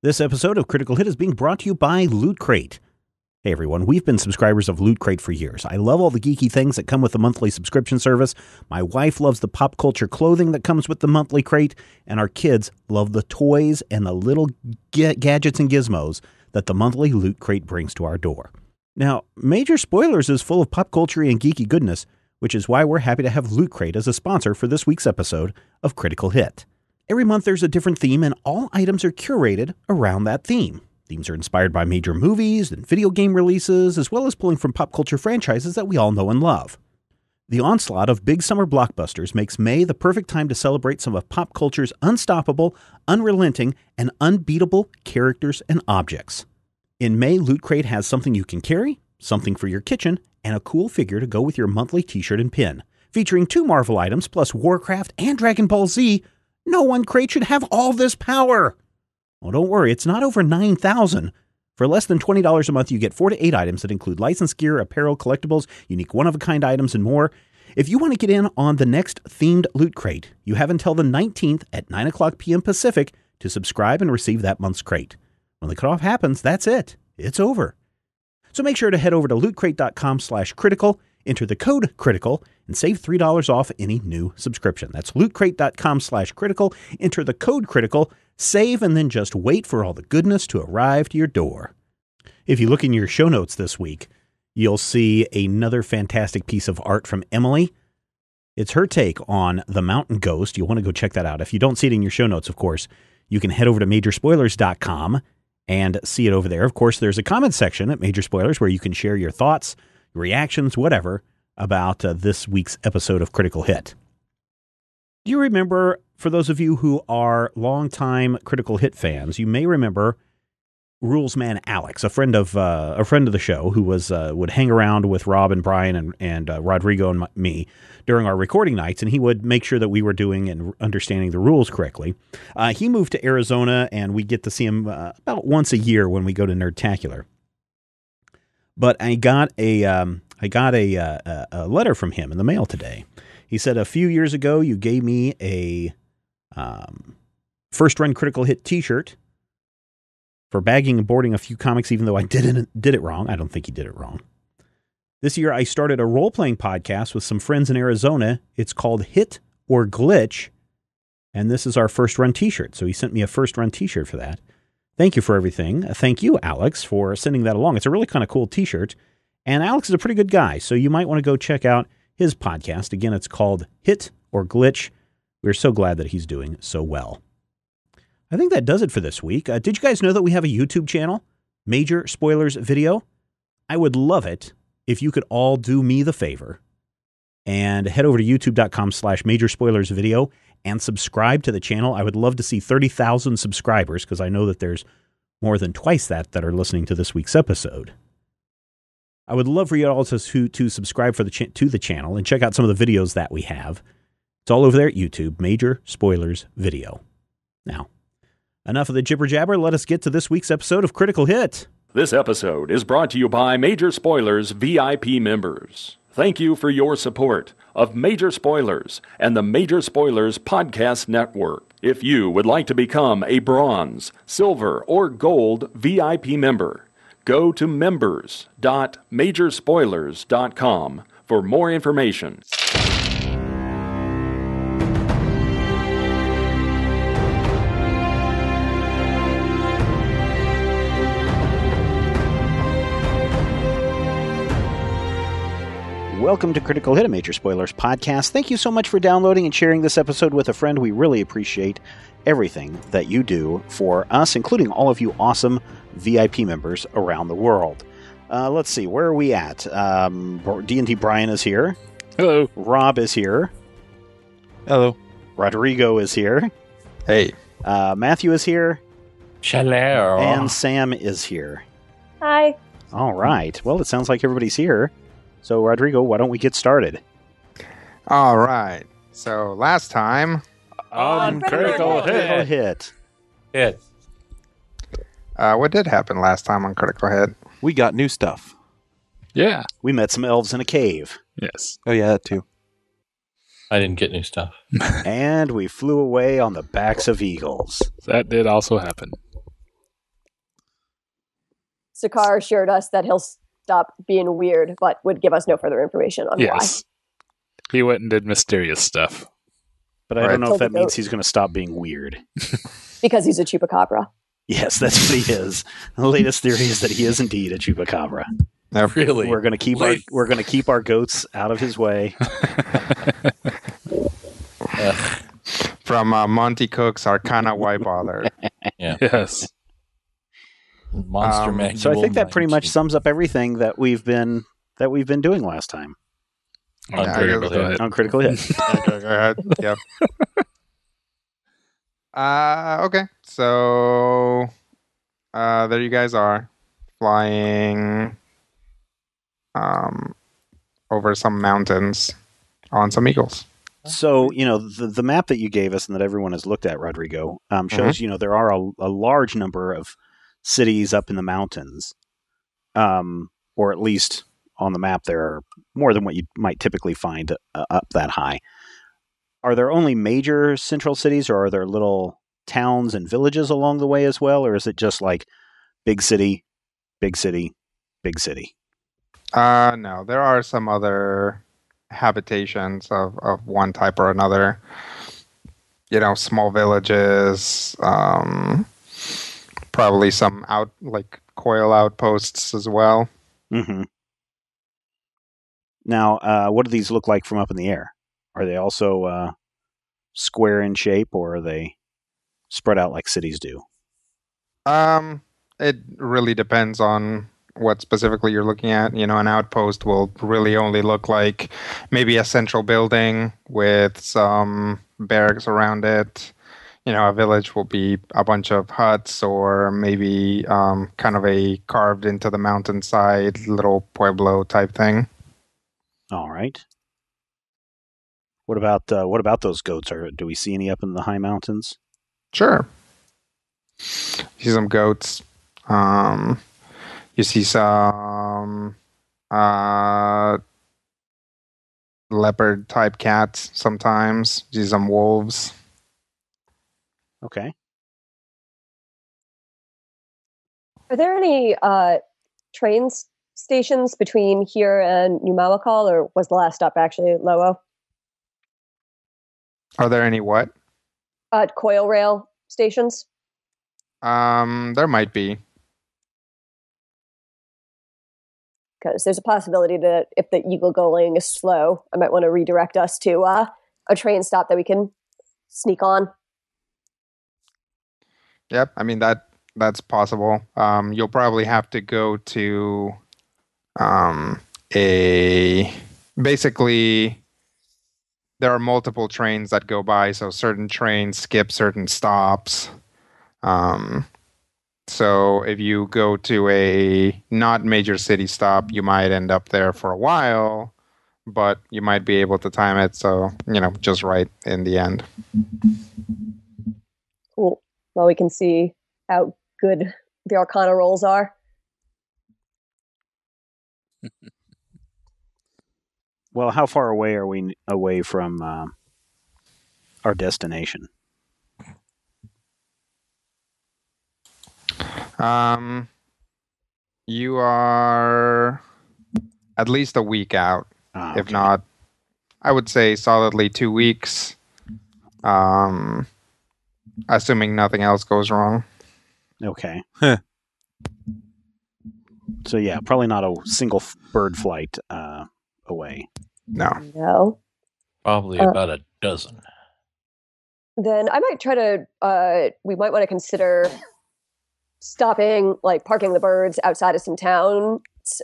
This episode of Critical Hit is being brought to you by Loot Crate. Hey everyone, we've been subscribers of Loot Crate for years. I love all the geeky things that come with the monthly subscription service. My wife loves the pop culture clothing that comes with the monthly crate, and our kids love the toys and the little gadgets and gizmos that the monthly Loot Crate brings to our door. Now, Major Spoilers is full of pop culture and geeky goodness, which is why we're happy to have Loot Crate as a sponsor for this week's episode of Critical Hit. Every month there's a different theme, and all items are curated around that theme. Themes are inspired by major movies and video game releases, as well as pulling from pop culture franchises that we all know and love. The onslaught of big summer blockbusters makes May the perfect time to celebrate some of pop culture's unstoppable, unrelenting, and unbeatable characters and objects. In May, Loot Crate has something you can carry, something for your kitchen, and a cool figure to go with your monthly t-shirt and pin. Featuring 2 Marvel items plus Warcraft and Dragon Ball Z, no one crate should have all this power. Well, don't worry, it's not over 9,000. For less than $20 a month, you get 4 to 8 items that include licensed gear, apparel, collectibles, unique one-of-a-kind items, and more. If you want to get in on the next themed Loot Crate, you have until the 19th at 9 o'clock p.m. Pacific to subscribe and receive that month's crate. When the cutoff happens, that's it. It's over. So make sure to head over to lootcrate.com/critical, enter the code CRITICAL, and save $3 off any new subscription. That's lootcrate.com/critical, enter the code CRITICAL, save, and then just wait for all the goodness to arrive to your door. If you look in your show notes this week, you'll see another fantastic piece of art from Emily. It's her take on The Mountain Ghost. You'll want to go check that out. If you don't see it in your show notes, of course, you can head over to majorspoilers.com and see it over there. Of course, there's a comment section at Major Spoilers where you can share your thoughts, reactions, whatever, about this week's episode of Critical Hit. Do you remember, for those of you who are longtime Critical Hit fans, you may remember Rules Man Alex, a friend of the show, who was would hang around with Rob and Brian and Rodrigo and me during our recording nights, and he would make sure that we were doing and understanding the rules correctly. He moved to Arizona, and we get to see him about once a year when we go to Nerdtacular. But I got a letter from him in the mail today. He said, a few years ago, you gave me a first run Critical Hit t-shirt for bagging and boarding a few comics, even though I did it wrong. I don't think he did it wrong. This year, I started a role-playing podcast with some friends in Arizona. It's called Hit or Glitch, and this is our first run t-shirt. So he sent me a first run t-shirt for that. Thank you for everything. Thank you, Alex, for sending that along. It's a really kind of cool t-shirt. And Alex is a pretty good guy, so you might want to go check out his podcast. Again, it's called Hit or Glitch. We're so glad that he's doing so well. I think that does it for this week. Did you guys know that we have a YouTube channel, Major Spoilers Video? I would love it if you could all do me the favor and head over to youtube.com/majorspoilersvideo and subscribe to the channel. I would love to see 30,000 subscribers, because I know that there's more than twice that are listening to this week's episode. I would love for you also to subscribe to the channel and check out some of the videos that we have. It's all over there at YouTube, Major Spoilers Video. Now, enough of the jibber jabber. Let us get to this week's episode of Critical Hit. This episode is brought to you by Major Spoilers VIP members. Thank you for your support of Major Spoilers and the Major Spoilers Podcast Network. If you would like to become a bronze, silver, or gold VIP member, go to members.majorspoilers.com for more information. Welcome to Critical Hit, a Major Spoilers podcast. Thank you so much for downloading and sharing this episode with a friend. We really appreciate everything that you do for us, including all of you awesome VIP members around the world. Let's see, where are we at? D&D Brian is here. Hello. Rob is here. Hello. Rodrigo is here. Hey. Matthew is here. Hello. And Sam is here. Hi. All right. Well, it sounds like everybody's here. So, Rodrigo, why don't we get started? All right. So, last time... On Critical Hit. What did happen last time on Critical Hit? We got new stuff. Yeah. We met some elves in a cave. Yes. Oh, yeah, that too. I didn't get new stuff. And we flew away on the backs of eagles. That did also happen. Sakar assured us that he'll stop being weird, but would give us no further information on why. He went and did mysterious stuff. But I don't know if that means he's going to stop being weird. Because he's a chupacabra. Yes, that's what he is. The latest theory is that he is indeed a chupacabra. Really? We're going to keep our goats out of his way. From Monty Cook's Arcana Why Bother. Yeah. Yes. Monster Manual. So I think that pretty much sums up everything that we've been doing last time. On Critical Hit. Okay, go ahead. Yep. Okay. So there you guys are, flying over some mountains on some eagles. So, the map that you gave us and that everyone has looked at, Rodrigo, shows, there are a large number of cities up in the mountains, or at least on the map there are more than what you might typically find up that high. Are there only major central cities, or are there little towns and villages along the way as well, or is it just like big city, big city, big city? No, there are some other habitations of one type or another. Small villages, probably some coil outposts as well. Mm-hmm. Now, what do these look like from up in the air? Are they also square in shape, or are they spread out like cities do? It really depends on what specifically you're looking at. An outpost will really only look like maybe a central building with some barracks around it. A village will be a bunch of huts, or maybe kind of a carved into the mountainside little pueblo type thing. All right. What about those goats? Do we see any up in the high mountains? Sure. You see some goats. You see some leopard type cats sometimes. You see some wolves. Okay. Are there any train stations between here and New Malakal, or was the last stop actually Lowo? Are there any what? Coil rail stations? There might be. Because there's a possibility that if the Eagle going is slow, I might want to redirect us to a train stop that we can sneak on. Yep, I mean that's possible. You'll probably have to go to basically there are multiple trains that go by, so certain trains skip certain stops. So if you go to a not major city stop, you might end up there for a while, but you might be able to time it so, just right in the end. Cool. Well, we can see how good the Arcana rolls are. Well, how far away are we away from our destination? You are at least a week out. Okay. If not, I would say solidly 2 weeks. Assuming nothing else goes wrong. Okay. So yeah, probably not a single bird flight away. No. Probably about a dozen. Then I might try to, we might want to consider stopping, parking the birds outside of some towns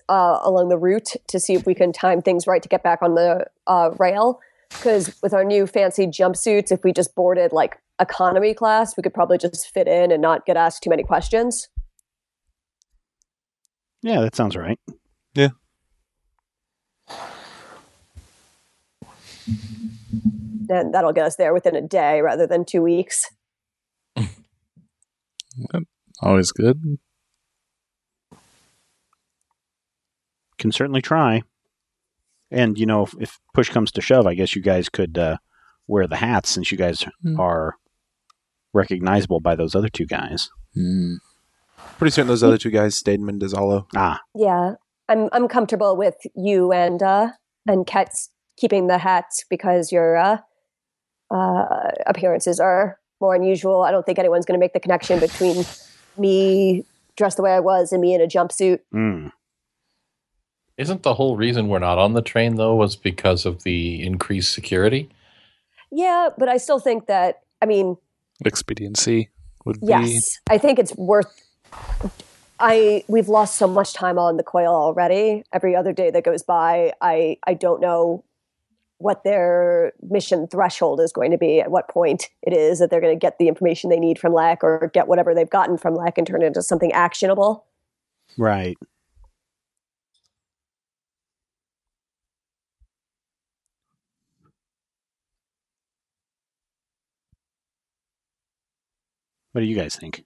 along the route to see if we can time things right to get back on the rail. Because with our new fancy jumpsuits, if we just boarded economy class, we could probably just fit in and not get asked too many questions. Yeah, that sounds right. Yeah. And that'll get us there within a day rather than 2 weeks. Always good. Can certainly try. And, if push comes to shove, I guess you guys could wear the hats since you guys are recognizable by those other two guys. Pretty certain those other two guys stayed in Mendizalo. Yeah, I'm comfortable with you and Ket's keeping the hats because your appearances are more unusual. I don't think anyone's going to make the connection between me dressed the way I was and me in a jumpsuit. Isn't the whole reason we're not on the train, though, was because of the increased security? Yeah, but I still think that, expediency would be... Yes, I think it's worth... We've lost so much time on the coil already. Every other day that goes by, I don't know what their mission threshold is going to be, at what point it is that they're going to get the information they need from LEC or get whatever they've gotten from LEC and turn it into something actionable. Right. What do you guys think?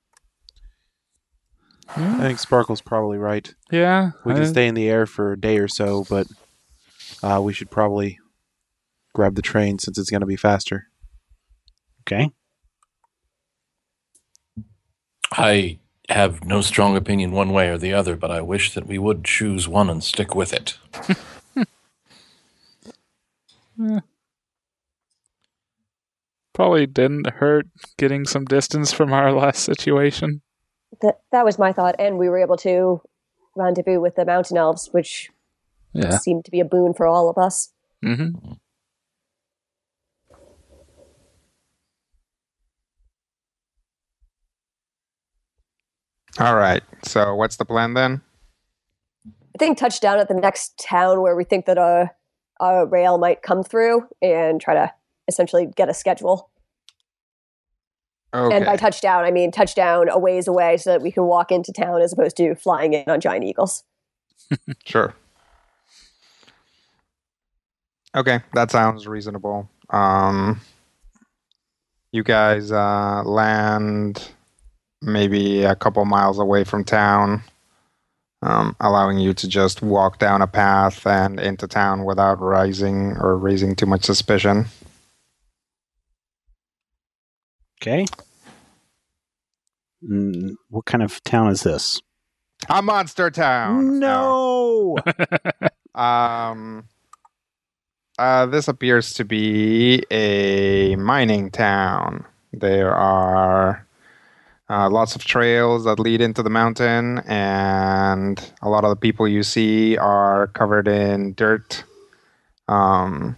I think Sparkle's probably right. Yeah. We can stay in the air for a day or so, but we should probably grab the train since it's going to be faster. Okay. I have no strong opinion one way or the other, but I wish that we would choose one and stick with it. Probably didn't hurt getting some distance from our last situation. That was my thought, and we were able to rendezvous with the mountain elves, which seemed to be a boon for all of us. Mm-hmm. All right. So what's the plan then? I think touch down at the next town where we think that a rail might come through and try to essentially get a schedule. Okay. And by touchdown, I mean touchdown a ways away so that we can walk into town as opposed to flying in on giant eagles. Sure. Okay, that sounds reasonable. You guys land maybe a couple miles away from town, allowing you to just walk down a path and into town without raising too much suspicion. Okay. What kind of town is this? A monster town. No. This appears to be a mining town. There are lots of trails that lead into the mountain, and a lot of the people you see are covered in dirt. Some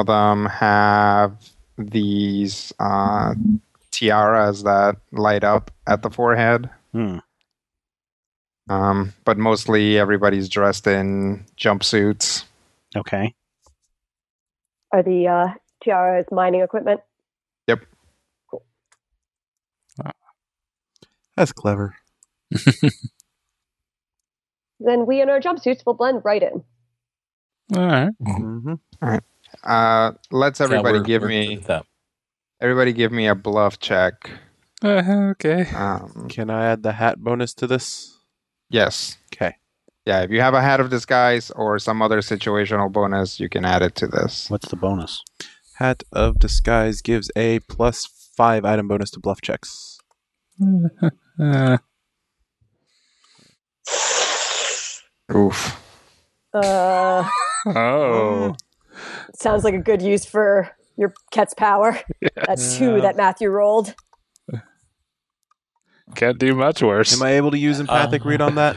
of them have these tiaras that light up at the forehead. But mostly everybody's dressed in jumpsuits. Okay. Are the tiaras mining equipment? Yep. Cool. That's clever. Then we in our jumpsuits will blend right in. All right. Mm-hmm. All right. Let's everybody give me a bluff check. Okay. Can I add the hat bonus to this? Yes. Okay. Yeah, if you have a hat of disguise or some other situational bonus, you can add it to this. What's the bonus? Hat of disguise gives a +5 item bonus to bluff checks. Oof. Oh. Sounds like a good use for your Ket's power. Yeah. That's 2 that Matthew rolled. Can't do much worse. Am I able to use empathic read on that?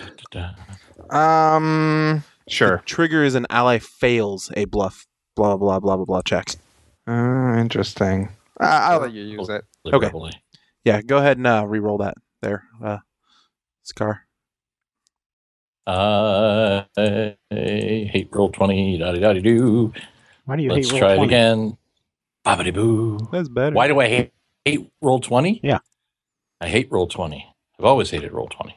Sure. The trigger is an ally fails a bluff, blah, blah, blah, blah, blah check. Interesting. I'll let you use it. Okay. Yeah, go ahead and re-roll that there, Scar. I hate roll 20, da-di-da-di-doo. Why do you Let's hate try roll 20? it again. Bobbity-boo. That's better. Why do I hate roll 20? Yeah. I hate roll 20. I've always hated roll 20.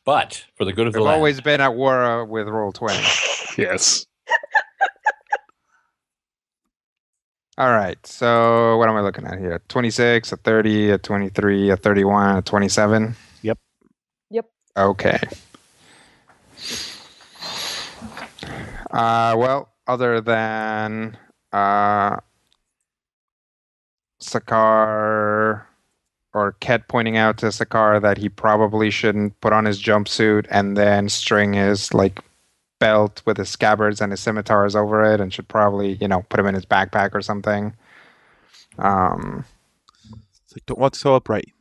But for the good of the We've land. always been at war with roll 20. Yes. All right. So what am I looking at here? 26, a 30, a 23, a 31, a 27? Yep. Okay. Well, other than Sakar or Ket pointing out to Sakar that he probably shouldn't put on his jumpsuit and then string his like belt with his scabbards and his scimitars over it, and should probably, put him in his backpack or something. It's like, don't walk so upright.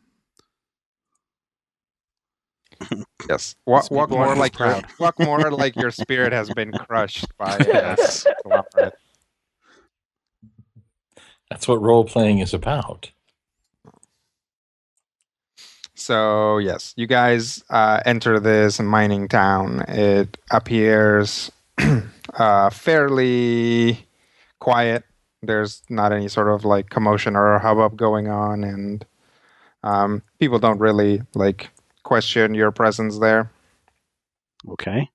Yes, This walk big one more is like proud. walk more like your spirit has been crushed by Yes. conglomerate. That's what role playing is about. So yes, you guys enter this mining town. It appears fairly quiet. There's not any sort of like commotion or hubbub going on, and people don't really like question your presence there. Okay.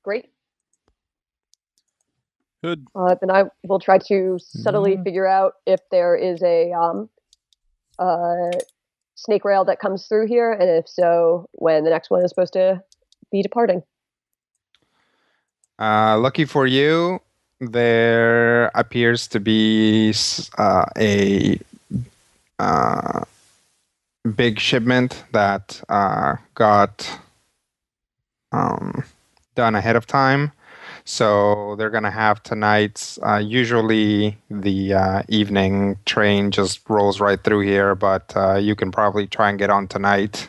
Great. Good. Then I will try to subtly figure out if there is a snake rail that comes through here, and if so, when the next one is supposed to be departing. Lucky for you, there appears to be a big shipment that got done ahead of time. So they're going to have tonight's, usually the evening train just rolls right through here, but you can probably try and get on tonight,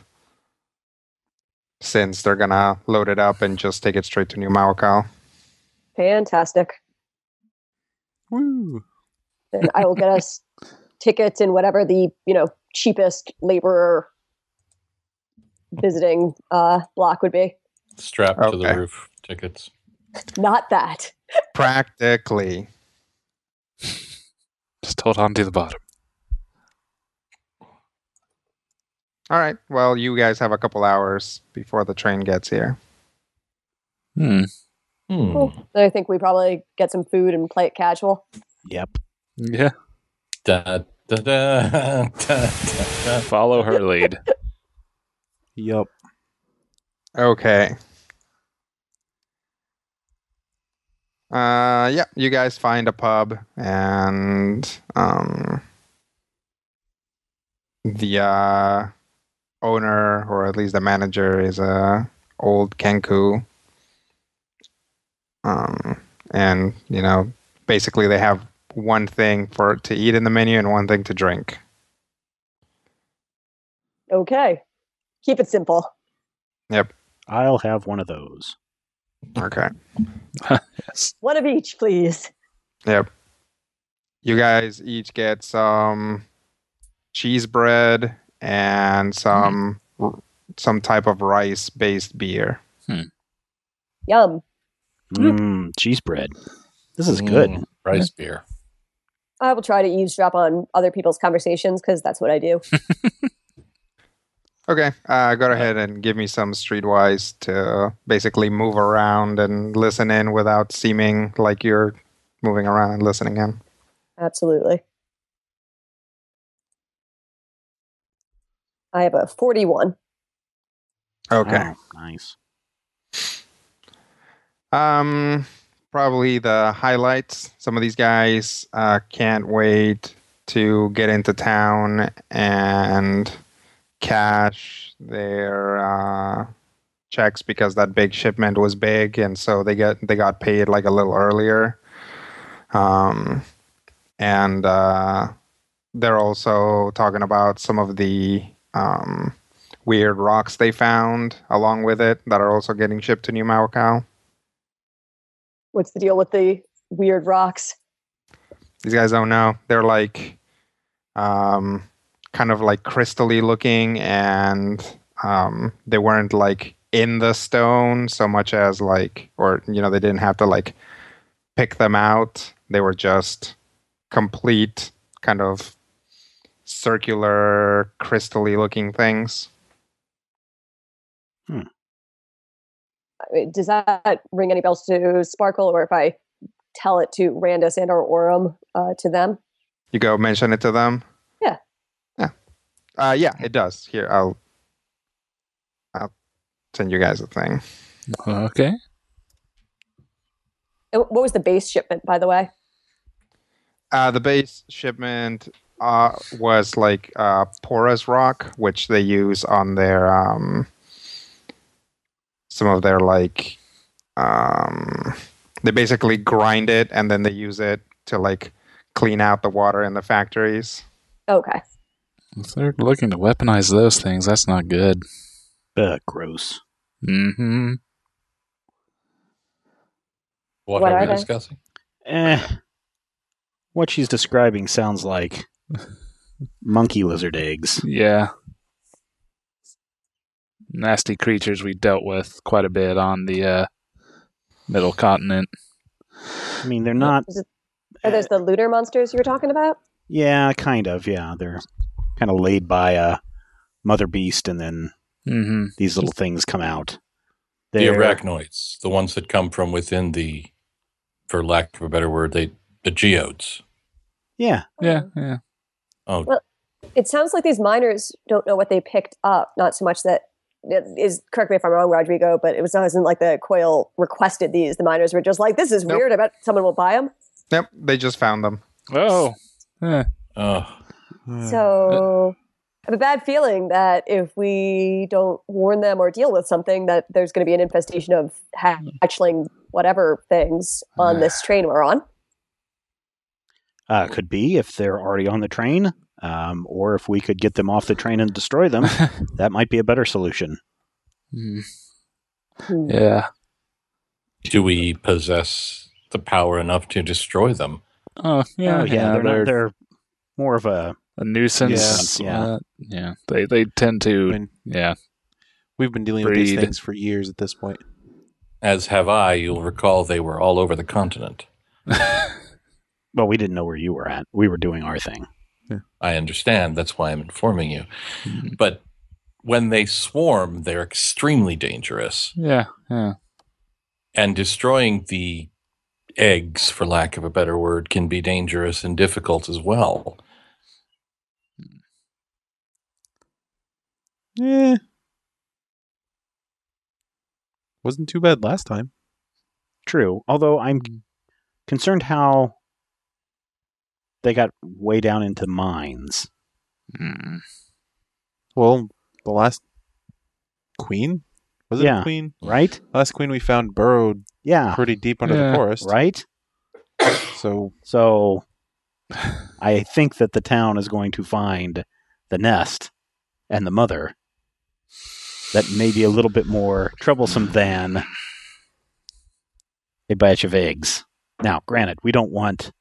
since they're going to load it up and just take it straight to New Mawakal. Fantastic. Woo. Then I will get us tickets in whatever the cheapest laborer visiting block would be. Strapped to the Okay. roof tickets. Not that. Practically. Just hold on to the bottom. All right. Well, you guys have a couple hours before the train gets here. Cool. Then I think we probably get some food and play it casual. Yep. Yeah. Da, da, da, da, da, da. Follow her lead. Yup. Okay. Yeah, you guys find a pub, and the owner, or at least the manager, is a old Kenku. And basically they have one thing to eat in the menu and one thing to drink. Okay. Keep it simple. Yep. I'll have one of those. Okay. Yes. One of each, please. Yep. You guys each get some cheese bread and some type of rice-based beer. Yum. Cheese bread. This is good. Rice beer. I will try to eavesdrop on other people's conversations because that's what I do. Okay, go ahead and give me some streetwise to basically move around and listen in without seeming like you're moving around and listening in. Absolutely. I have a 41. Okay. Oh, nice. Probably the highlights. Some of these guys can't wait to get into town and cash their checks, because that big shipment was big, and so they got paid like a little earlier. And they're also talking about some of the weird rocks they found along with it that are also getting shipped to New Mawakal. What's the deal with the weird rocks? These guys don't know. They're like kind of like crystally looking, and they weren't like in the stone so much as like, or they didn't have to like pick them out. They were just complete kind of circular crystally looking things. Does that ring any bells to Sparkle, or if I tell it to Randus and or Orem to them? You go mention it to them? Yeah. Yeah, it does. Here, I'll send you guys a thing. Okay. And what was the base shipment, by the way? The base shipment was like porous rock, which they use on their some of their like they basically grind it and then they use it to like clean out the water in the factories. Okay. If they're looking to weaponize those things, that's not good. Gross. Mm-hmm. What What are are we they? discussing? What she's describing sounds like monkey lizard eggs. Yeah. Nasty creatures we dealt with quite a bit on the middle continent. I mean, they're not... Are those the looter monsters you were talking about? Yeah, kind of, yeah. They're kind of laid by a mother beast, and then these little things come out. The arachnoids, the ones that come from within the, for lack of a better word, the geodes. Yeah. Yeah. Oh, Well, it sounds like these miners don't know what they picked up. Not so much that it is. Correct me if I'm wrong, Rodrigo, but it wasn't like the Coil requested these. The miners were just like, "This is Nope. weird. I bet someone will buy them." Yep, they just found them. Oh. So I have a bad feeling that if we don't warn them or deal with something, that there's going to be an infestation of hatchling whatever things on this train we're on. Could be if they're already on the train, or if we could get them off the train and destroy them. That might be a better solution. Yeah. do we possess the power enough to destroy them? Oh, yeah. They're more of a nuisance. Yeah. Yeah. They tend to. I mean, yeah. we've been dealing with these Breed. things for years at this point. As have I. You'll recall they were all over the continent. Well, we didn't know where you were at. We were doing our thing. I understand. That's why I'm informing you. But when they swarm, they're extremely dangerous. Yeah. And destroying the eggs, for lack of a better word, can be dangerous and difficult as well. Wasn't too bad last time. True. Although I'm concerned how they got way down into mines. Well, the last queen? Was it a queen? Right? Last queen we found burrowed pretty deep under the forest. Right? So I think that the town is going to find the nest and the mother that may be a little bit more troublesome than a batch of eggs. Now, granted, we don't want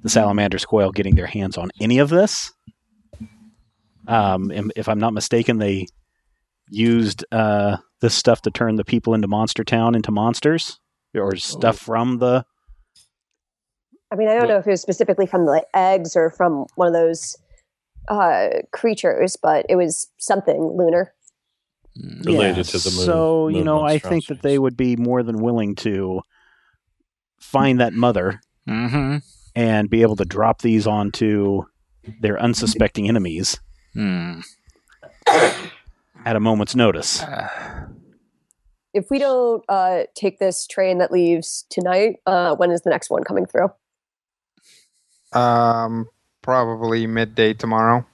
the Salamander's Coil getting their hands on any of this. If I'm not mistaken, they used this stuff to turn the people into Monster Town into monsters, or stuff from the... I mean, I don't know if it was specifically from the eggs or from one of those creatures, but it was something lunar. Related to the moon. So, moon I think that they would be more than willing to find that mother and be able to drop these onto their unsuspecting enemies at a moment's notice. If we don't take this train that leaves tonight, when is the next one coming through? Probably midday tomorrow.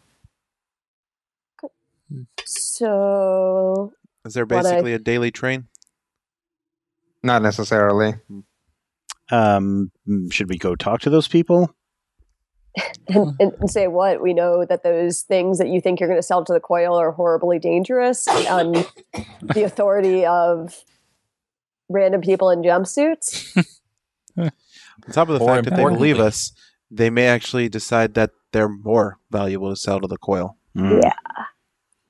So, is there basically a daily train? Not necessarily. Should we go talk to those people? and say what? We know that those things that you think you're going to sell to the Coil are horribly dangerous on the authority of random people in jumpsuits. On top of the fact that they believe us, they may actually decide that they're more valuable to sell to the Coil. Yeah.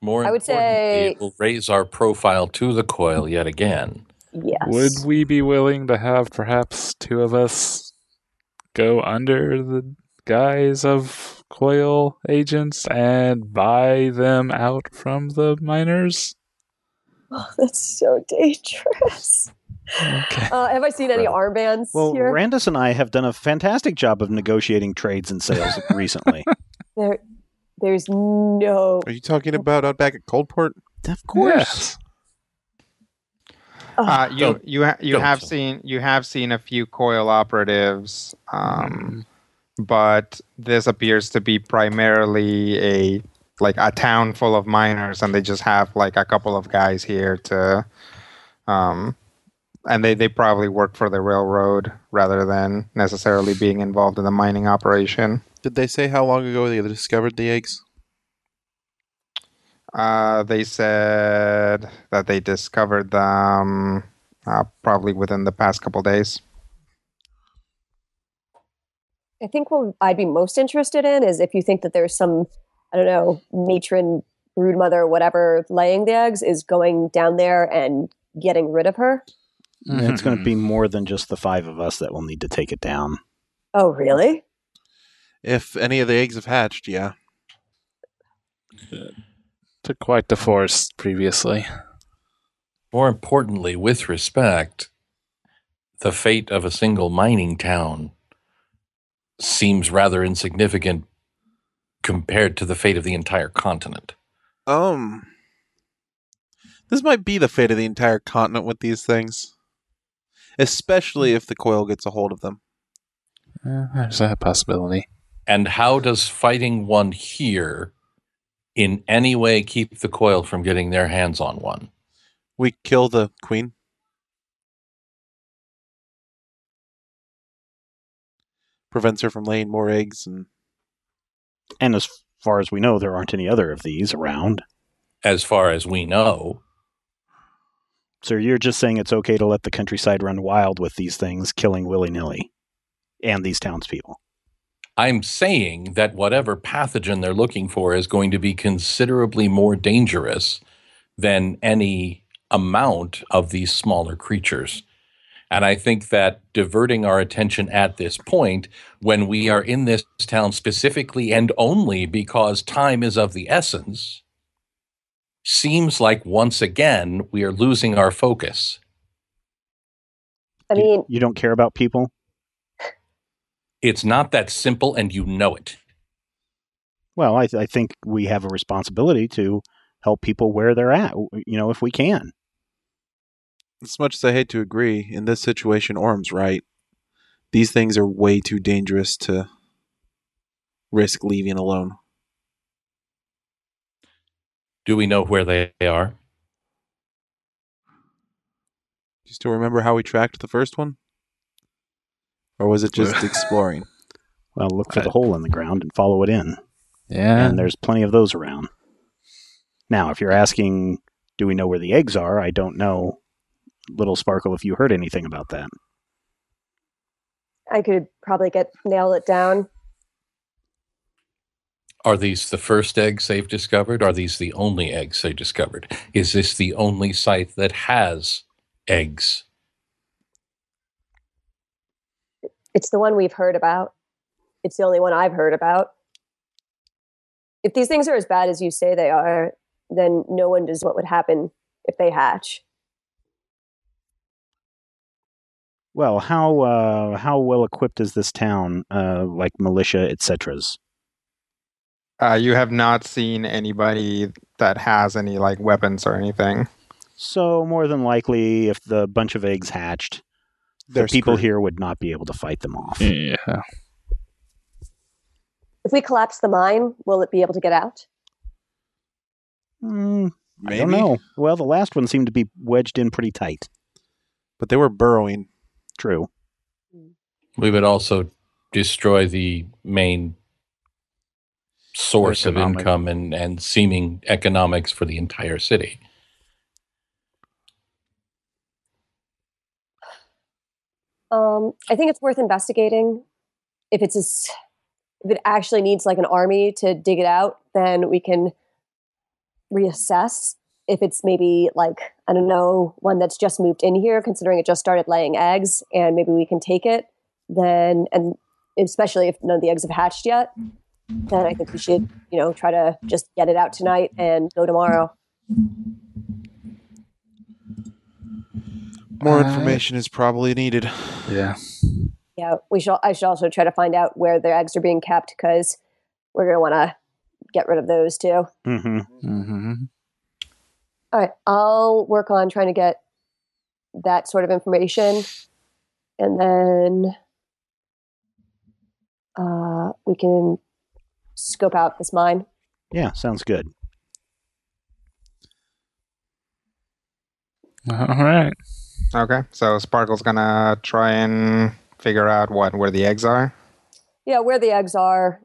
More I would say it will raise our profile to the Coil yet again. Yes. Would we be willing to have perhaps two of us go under the guise of Coil agents and buy them out from the miners? Oh, that's so dangerous. Okay. Have I seen any armbands here? Randus and I have done a fantastic job of negotiating trades and sales recently. There's no... Are you talking about out back at Coldport? Of course. Yes. You have seen a few Coil operatives but this appears to be primarily a town full of miners, and they just have like a couple of guys here to and they probably work for the railroad rather than necessarily being involved in the mining operation. Did they say how long ago they discovered the eggs? They said that they discovered them probably within the past couple days. I think what I'd be most interested in is if you think that there's some, I don't know, matron, brood mother, whatever, laying the eggs is going down there and getting rid of her. Yeah, it's going to be more than just the 5 of us that will need to take it down. Oh, really? If any of the eggs have hatched, yeah. Took quite the force previously. More importantly, with respect, the fate of a single mining town seems rather insignificant compared to the fate of the entire continent. This might be the fate of the entire continent with these things. Especially if the coil gets a hold of them. There's a possibility. And how does fighting one here in any way keep the coil from getting their hands on one? We kill the queen. Prevents her from laying more eggs. And as far as we know, there aren't any other of these around. As far as we know. So you're just saying it's okay to let the countryside run wild with these things, killing willy-nilly, and these townspeople? I'm saying that whatever pathogen they're looking for is going to be considerably more dangerous than any amount of these smaller creatures. And I think that diverting our attention at this point, when we are in this town specifically and only because time is of the essence, seems like once again we are losing our focus. I mean, you don't care about people? It's not that simple, and you know it. Well, I think we have a responsibility to help people where they're at, if we can. As much as I hate to agree, in this situation, Orm's right. These things are way too dangerous to risk leaving alone. Do we know where they are? Do you still remember how we tracked the first one? Or was it just exploring? Well, look for the hole in the ground and follow it in. Yeah. And there's plenty of those around. Now, if you're asking, do we know where the eggs are? I don't know. Little Sparkle, if you heard anything about that. I could probably nail it down. Are these the first eggs they've discovered? Are these the only eggs they discovered? Is this the only site that has eggs? It's the one we've heard about. It's the only one I've heard about. If these things are as bad as you say they are, then no one does what would happen if they hatch. Well, how well equipped is this town, like militia, etc.'s? You have not seen anybody that has any weapons or anything. So more than likely, if the bunch of eggs hatched, the people here would not be able to fight them off. Yeah. If we collapse the mine, will it be able to get out? I don't know. Well, the last one seemed to be wedged in pretty tight. But they were burrowing. True. We would also destroy the main source of income and seeming economics for the entire city. I think it's worth investigating. If it actually needs an army to dig it out, then we can reassess. If it's maybe I don't know, one that's just moved in here, considering it just started laying eggs, and maybe we can take it, then, and especially if none of the eggs have hatched yet, then I think we should, try to just get it out tonight and go tomorrow. More information is probably needed. Yeah. Yeah, I should also try to find out where their eggs are being kept, because we're going to want to get rid of those too. Mm-hmm. Mm-hmm. All right, I'll work on trying to get that sort of information, and then we can scope out this mine. Yeah, sounds good. All right. Okay, so Sparkle's gonna try and figure out where the eggs are. Yeah, where the eggs are.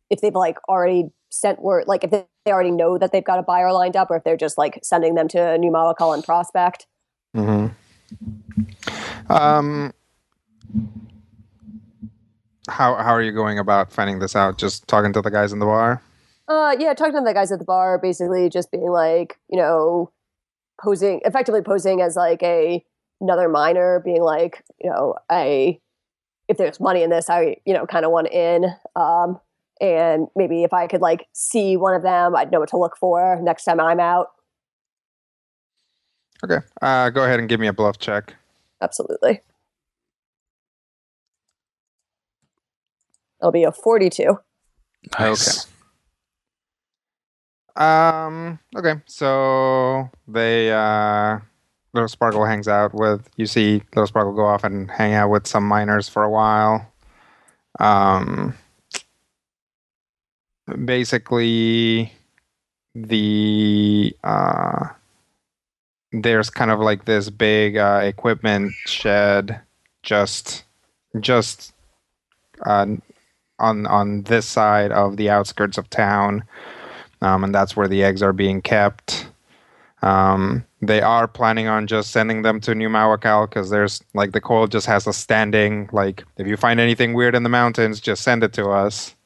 If they've like already sent word, like if they already know that they've got a buyer lined up, or if they're just like sending them to New Mawakal and Prospect. Mm-hmm. How are you going about finding this out? Just talking to the guys in the bar? Yeah, talking to the guys at the bar, basically just being like, effectively posing as like another miner, being like, if there's money in this, I, kind of want in. And maybe if I could like see one of them, I'd know what to look for next time I'm out. Okay. Go ahead and give me a bluff check. Absolutely. It'll be a 42. Nice. Okay. So they Little Sparkle hangs out with. You see Little Sparkle go off and hang out with some miners for a while. Basically, there's kind of like this big equipment shed just on this side of the outskirts of town, and that's where the eggs are being kept. They are planning on just sending them to New Mawakal because there's like the coil just has a standing like, if you find anything weird in the mountains, just send it to us.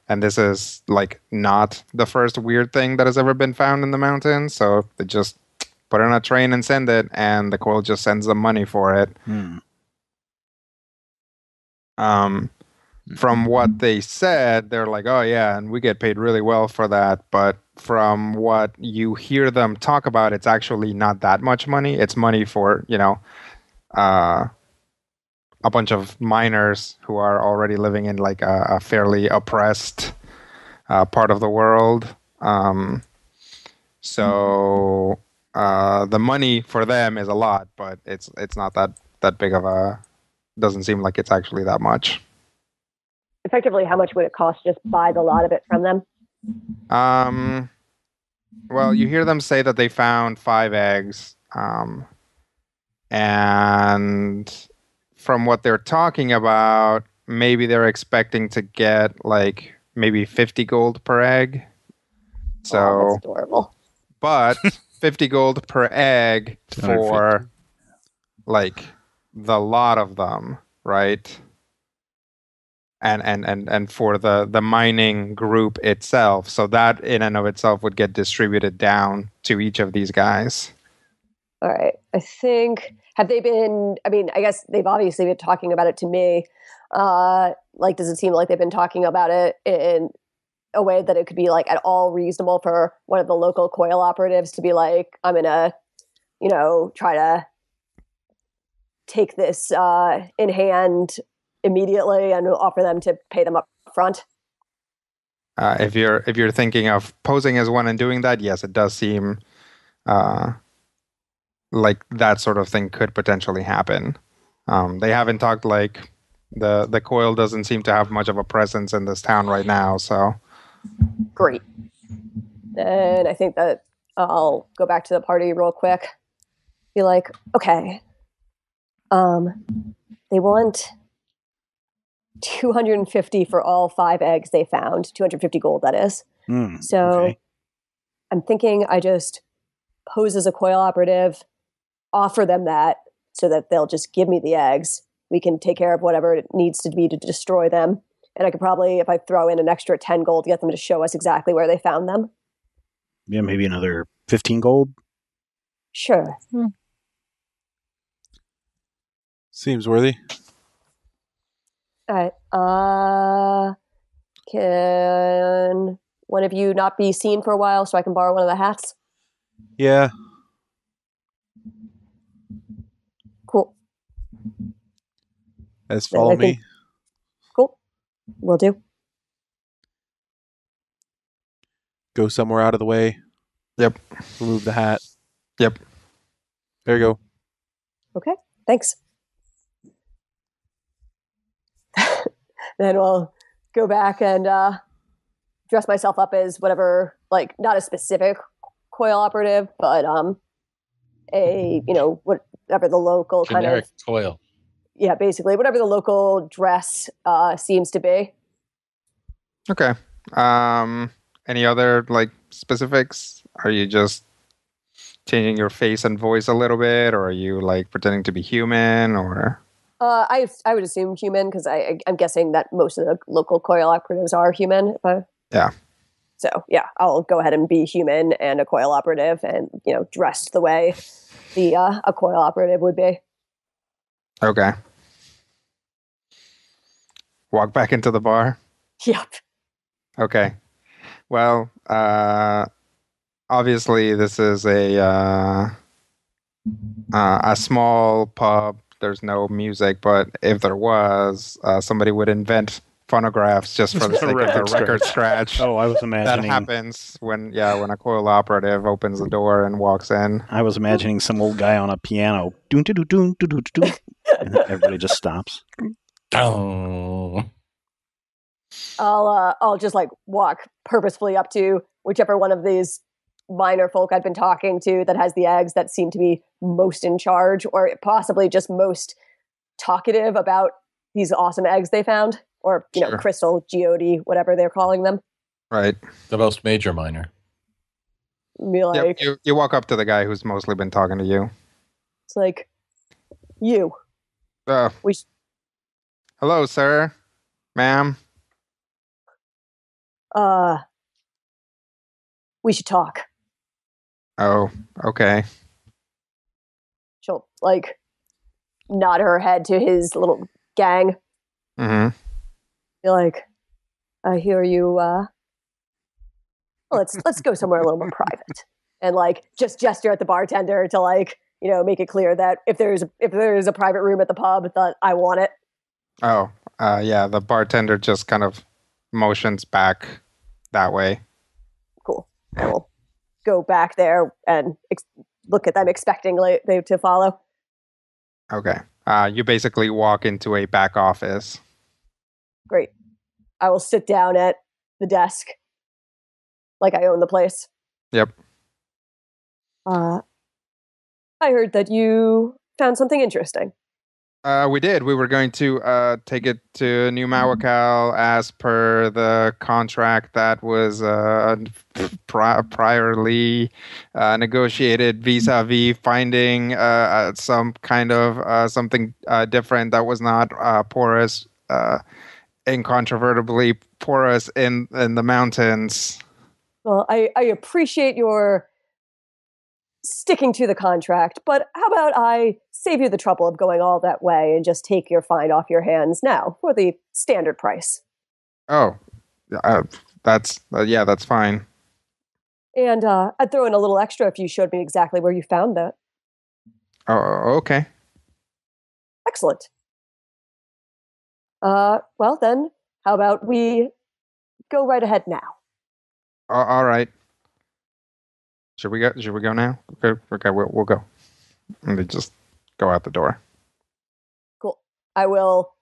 And this is like not the first weird thing that has ever been found in the mountains, so they just put it on a train and send it, and the coil just sends them money for it. From what they said, they're like, oh yeah, and we get paid really well for that. But from what you hear them talk about, it's actually not that much money. It's money for, a bunch of miners who are already living in like a fairly oppressed part of the world. So the money for them is a lot, but it's not that big of a, doesn't seem like it's actually that much. Effectively, how much would it cost to just buy the lot of it from them? Well, you hear them say that they found 5 eggs, and from what they're talking about, maybe they're expecting to get like maybe 50 gold per egg. So that's adorable. But 50 gold per egg for like the lot of them, right? And for the mining group itself. So that in and of itself would get distributed down to each of these guys. All right. I think, have they been, I guess they've obviously been talking about it to me. Does it seem like they've been talking about it in a way that it could be like at all reasonable for one of the local coil operatives to be like, I'm going to, try to take this in hand immediately and offer them to pay them up front? If you're thinking of posing as one and doing that, yes, it does seem like that sort of thing could potentially happen. They haven't talked like the coil doesn't seem to have much of a presence in this town right now, so great. Then I think that I'll go back to the party real quick. Be like, okay, they want 250 for all 5 eggs they found, 250 gold, that is. Okay. I'm thinking I just pose as a coil operative, offer them that so that they'll just give me the eggs. We can take care of whatever it needs to be to destroy them. And I could probably, if I throw in an extra 10 gold, get them to show us exactly where they found them. Yeah, maybe another 15 gold. Sure. Seems worthy. All right. Can one of you not be seen for a while so I can borrow one of the hats? Yeah. Cool. Follow me. Cool. Will do. Go somewhere out of the way. Yep. Remove the hat. Yep. There you go. Okay. Thanks. then we'll go back and dress myself up as whatever, like not a specific coil operative, but whatever the local Generic kind of coil. basically whatever the local dress seems to be. Okay. Any other like specifics? Are you just changing your face and voice a little bit, or are you like pretending to be human, or? I would assume human because I'm guessing that most of the local coil operatives are human. Yeah. So yeah, I'll go ahead and be human and a coil operative, and dressed the way a coil operative would be. Okay. Walk back into the bar. Yep. Okay. Well, obviously this is a small pub. There's no music, but if there was, somebody would invent phonographs just for the sake of the record scratch. Oh, I was That imagining happens when a coil operative opens the door and walks in. I was imagining some old guy on a piano. Doon, doon, doon, doon, doon, doon, and then everybody just stops. Oh. I'll just like walk purposefully up to whichever one of these minor folk I've been talking to that has the eggs that seem to be most in charge, or possibly just most talkative about these awesome eggs they found, or Sure. crystal, geode, whatever they're calling them. Right. The most major minor. Be like, Yep. You walk up to the guy who's mostly been talking to you. it's like, you. We. Hello, sir, ma'am. We should talk. Oh, okay. She'll like nod her head to his little gang. Mm-hmm. Be like, I hear you. Well, let's go somewhere a little more private, and like just gesture at the bartender to like make it clear that if there's a private room at the pub, that I want it. Oh, yeah. The bartender just kind of motions back that way. Cool. I will go back there and look at them, expecting they to follow. Okay. You basically walk into a back office. Great. I will sit down at the desk, like I own the place. Yep. I heard that you found something interesting. We did. We were going to take it to New Mawakal as per the contract that was priorly negotiated vis-a-vis finding some kind of something different that was not porous, incontrovertibly porous in the mountains. Well, I appreciate your sticking to the contract, but how about I save you the trouble of going all that way and just take your find off your hands now for the standard price? Oh, that's fine. And I'd throw in a little extra if you showed me exactly where you found that. Oh, okay. Excellent. Well then, how about we go right ahead now? All right. Should we go now? Okay, we'll go. And they just go out the door. Cool. I will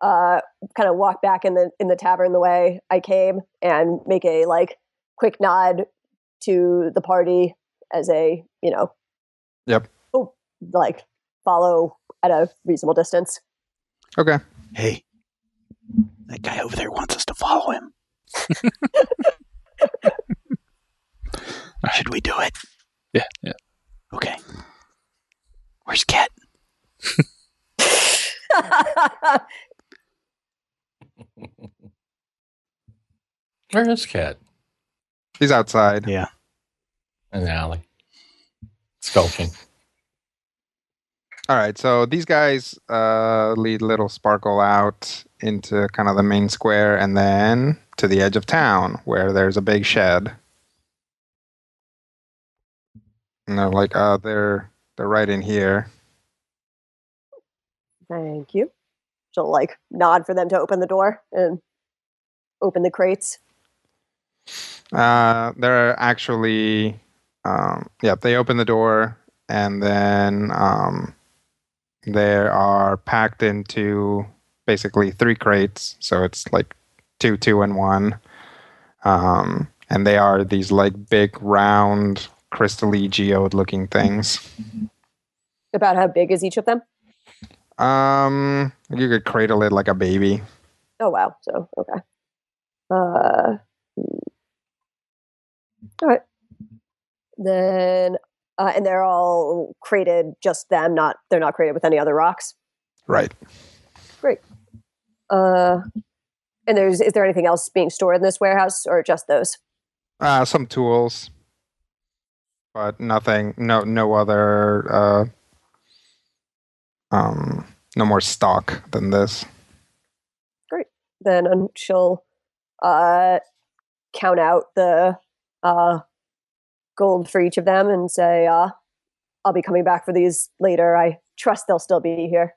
kind of walk back in the tavern the way I came and make a like quick nod to the party as a Yep. like follow at a reasonable distance. Okay. Hey, that guy over there wants us to follow him. Should we do it? Yeah. Okay. Where's Cat? Where is Cat? He's outside. Yeah. In the alley. Skulking. All right. So these guys lead Little Sparkle out into kind of the main square and then to the edge of town where there's a big shed. And they're like, they're right in here. Thank you. She'll like nod for them to open the door and open the crates. They're actually, they open the door and then they are packed into basically 3 crates, so it's like 2, 2, and 1. And they are these like big, round, crystally geode-looking things. About how big is each of them? You could cradle it like a baby. Oh wow. So okay. All right. Then and they're all crated, just them, they're not crated with any other rocks. Right. Great. And is there anything else being stored in this warehouse, or just those? Some tools, but nothing. No other. No more stock than this. Great. Then she'll count out the gold for each of them and say, "I'll be coming back for these later. I trust they'll still be here."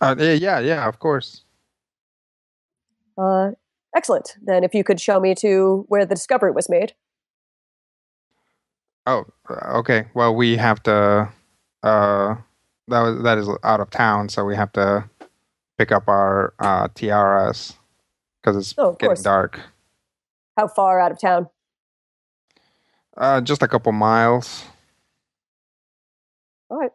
Yeah, of course. Excellent. Then if you could show me to where the discovery was made. Oh, okay. Well, we have to. That is out of town, so we have to pick up our TRS because it's of getting course. dark. How far out of town? Just a couple miles. All right.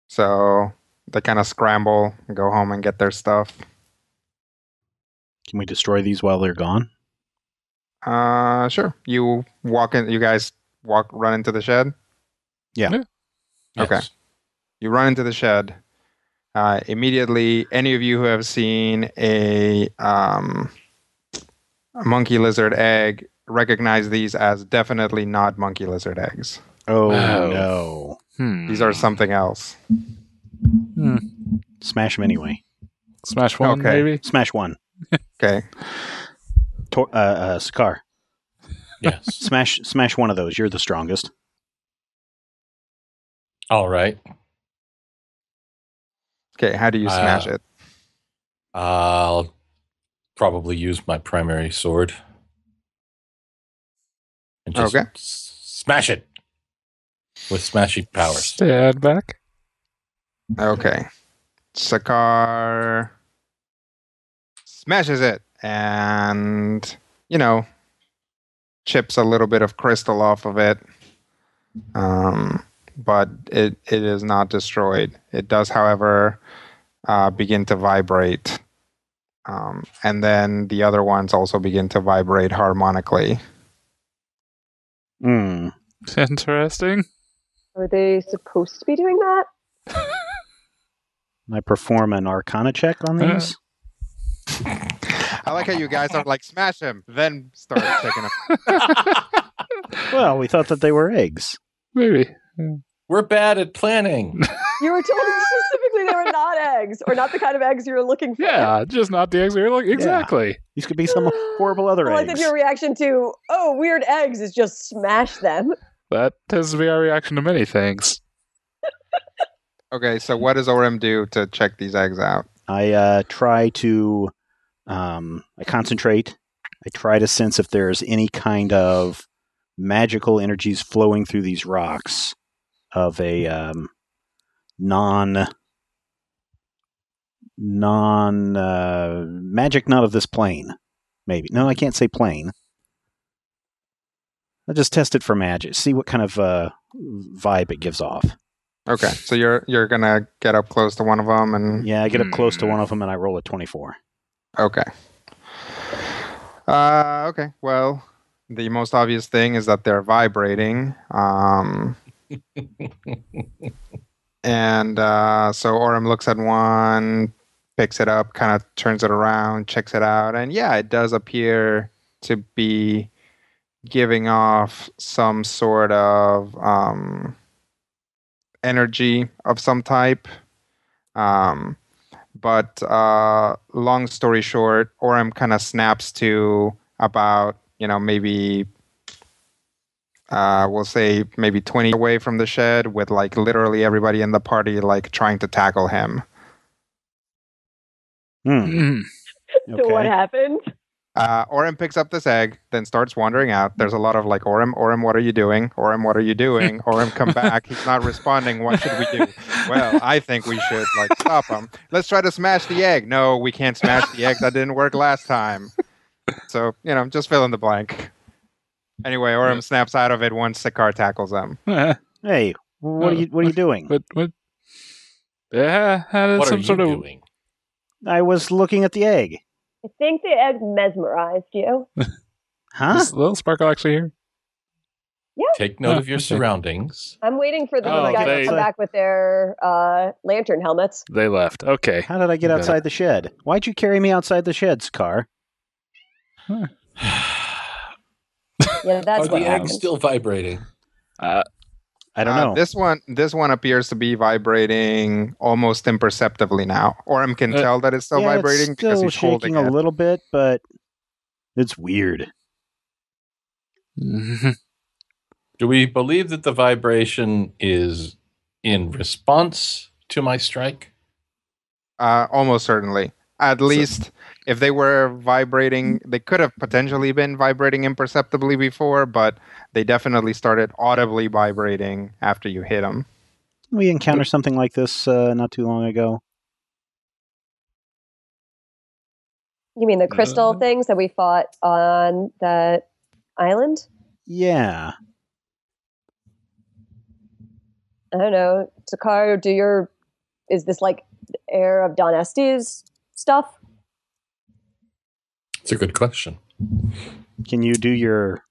So they kind of scramble and go home and get their stuff. Can we destroy these while they're gone? Sure. You guys run into the shed? Yeah. Okay. Yes. You run into the shed. Immediately, any of you who have seen a monkey lizard egg recognize these as definitely not monkey lizard eggs. Oh, Oh. no. These are something else. Smash them anyway. Smash one, Okay. maybe? Smash one. Okay. Scar. Yes. Smash one of those. You're the strongest. All right. Okay. How do you smash it? I'll probably use my primary sword. And just Okay. smash it with smashing powers. Stand back. Okay. Sakar smashes it and, chips a little bit of crystal off of it. But it is not destroyed. It does, however, begin to vibrate. And then the other ones also begin to vibrate harmonically. Interesting. Are they supposed to be doing that? I perform an Arcana check on these. I like how you guys are like, smash him, then start checking him. Well, we thought that they were eggs. Maybe. We're bad at planning. You were told specifically they were not eggs, or not the kind of eggs you were looking for. Yeah, just not the eggs we were looking. Exactly. These could be some horrible other Well, I eggs. think your reaction to, weird eggs is just smash them. That tends to be our reaction to many things. Okay, so what does Orem do to check these eggs out? I try to, I concentrate. I try to sense if there's any kind of magical energies flowing through these rocks of a magic not of this plane. Maybe. No, I can't say plane. I'll just test it for magic. See what kind of vibe it gives off. Okay, so you're gonna get up close to one of them and... Yeah, I get up close to one of them and I roll a 24. Okay. Okay, well, the most obvious thing is that they're vibrating. And so Orem looks at one, picks it up, kind of turns it around, checks it out, and yeah, it does appear to be giving off some sort of energy of some type. But long story short, Orem kind of snaps to about, maybe we'll say maybe 20 away from the shed with like literally everybody in the party like trying to tackle him. Okay. So what happened? Orem picks up this egg, then starts wandering out. There's a lot of like, Orem, what are you doing? Orem, what are you doing? Orem, come back. He's not responding. What should we do? Well, I think we should like stop him. Let's try to smash the egg. No, we can't smash the egg. That didn't work last time. So, just fill in the blank. Anyway, Orem snaps out of it once the car tackles him. Hey, what are you doing? What? Yeah, What are some you sort of. doing? I was looking at the egg. I think the egg mesmerized you. Huh? Is Little Sparkle actually here? Take note of your okay. surroundings. I'm waiting for these Oh, guys they- to come back with their lantern helmets. They left. Okay. How did I get Okay. outside the shed? Why'd you carry me outside the shed's car? Yeah, that's Are what the eggs happened. still vibrating? I don't know. This one appears to be vibrating almost imperceptibly now. Orem can tell that it's still yeah, vibrating it's because still he's holding shaking a it. little bit, but it's weird. Do we believe that the vibration is in response to my strike? Almost certainly. At least if they were vibrating, they could have potentially been vibrating imperceptibly before, but they definitely started audibly vibrating after you hit them. We encountered something like this not too long ago. You mean the crystal things that we fought on that island? Yeah. I don't know. Takar, is this like Heir of Don Estes stuff? It's a good question. Can you do your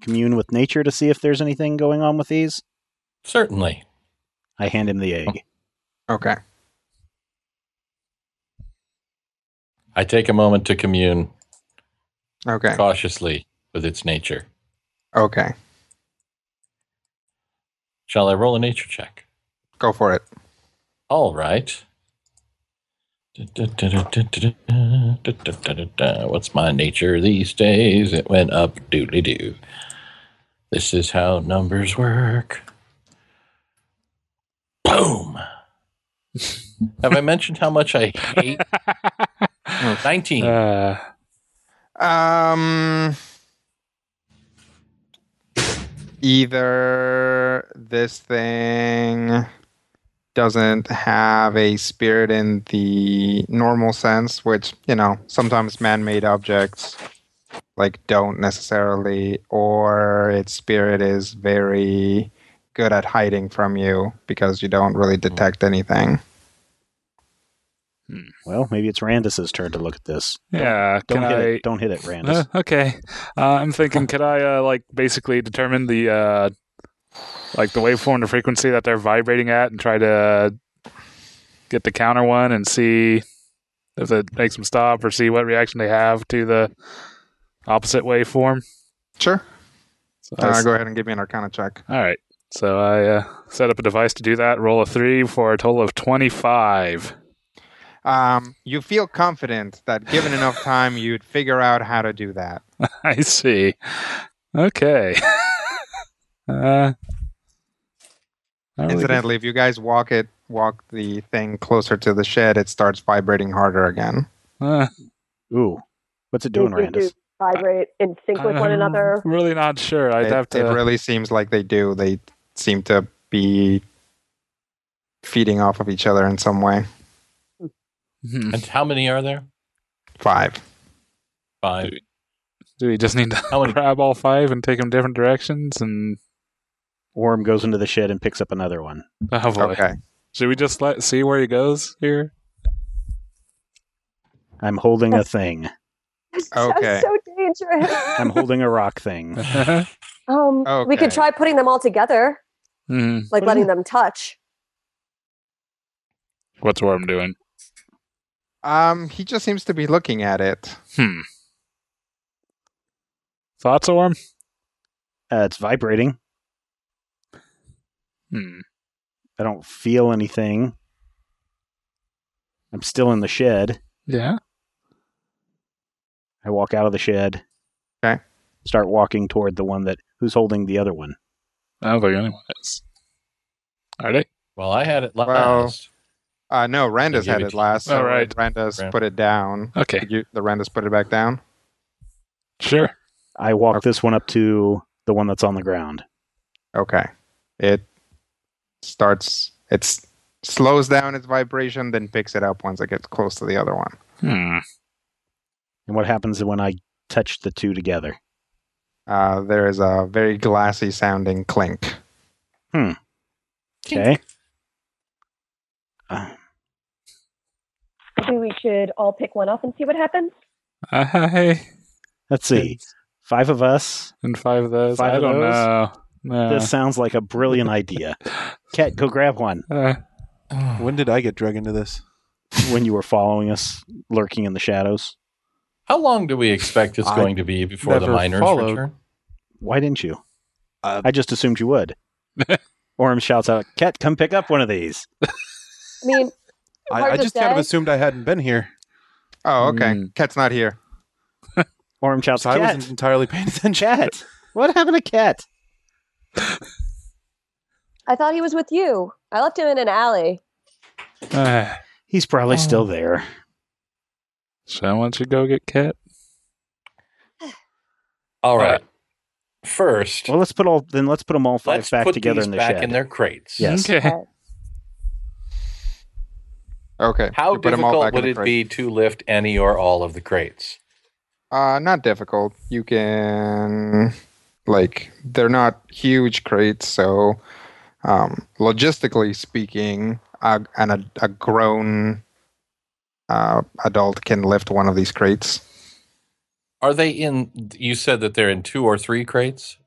commune with nature to see if there's anything going on with these? Certainly. I hand him the egg. Okay. I take a moment to commune Okay. cautiously with its nature. Okay. Shall I roll a nature check? Go for it. All right. What's my nature these days? It went up doodly-doo. This is how numbers work. Boom! Have I mentioned how much I hate? 19. Either this thing doesn't have a spirit in the normal sense, which, sometimes man-made objects don't necessarily, or its spirit is very good at hiding from you because you don't really detect anything. Well, maybe it's Randus's turn to look at this. Yeah, Don't can hit I? it. Don't hit it, Randus. Okay, I'm thinking, could I basically determine the the waveform, the frequency that they're vibrating at, and try to get the counter one and see if it makes them stop, or see what reaction they have to the opposite waveform? Sure. So Go ahead and give me an Arcana check. All right. So I set up a device to do that. Roll a 3 for a total of 25. You feel confident that given enough time, you'd figure out how to do that. I see. Okay. Incidentally, if you guys walk the thing closer to the shed, it starts vibrating harder again. Ooh. What's it doing, They Randus? do vibrate in sync with one another. I'm really not sure. I'd have to. It really seems like they do. They seem to be feeding off of each other in some way. And how many are there? 5. 5. Do we just need to How many? grab all 5 and take them different directions? And Orm goes into the shed and picks up another one. oh boy. Okay. Should we just see where he goes here? I'm holding a thing. Okay. Sounds so dangerous. I'm holding a rock thing. We Okay. could try putting them all together, letting them touch. What's Worm doing? He just seems to be looking at it. Thoughts, Worm? It's vibrating. I don't feel anything. I'm still in the shed. Yeah. I walk out of the shed. Okay. Start walking toward the one who's holding the other one. I don't think anyone is. Are they? Well, I had it last. No, Randus Give had it it to you. last. So right. Randus Right. put it down. Okay. Did the Randus put it back down? Sure. I walk this one up to the one that's on the ground. Okay. It slows down its vibration, then picks it up once it gets close to the other one. Hmm. And what happens when I touch the two together? There is a very glassy sounding clink. Okay. Maybe we should all pick one up and see what happens. Let's see. 5 of us. And 5 of those. 5 I of don't those? know. No. This sounds like a brilliant idea. Cat, go grab one. When did I get drug into this? When you were following us, lurking in the shadows. How long do we expect it's I going to be before the never miners followed. return? Why didn't you? I just assumed you would. Orm shouts out, Cat, come pick up one of these. I mean, hard I to just kind of say. assumed I hadn't been here. Oh, okay. Cat's not here. Orm shouts, So I Cat, wasn't entirely paying attention. Cat, what happened to Cat? I thought he was with you. I left him in an alley. He's probably still there. So I want you to go get Cat. All right. First, Well, let's put them all 5 let's back put together these in the back shed. in their crates. Yes. Okay. Okay. How you put 'em all difficult back in would the it crate. be to lift any or all of the crates? Not difficult. You can, they're not huge crates, so logistically speaking, a grown adult can lift one of these crates. Are they in? You said that they're in 2 or 3 crates.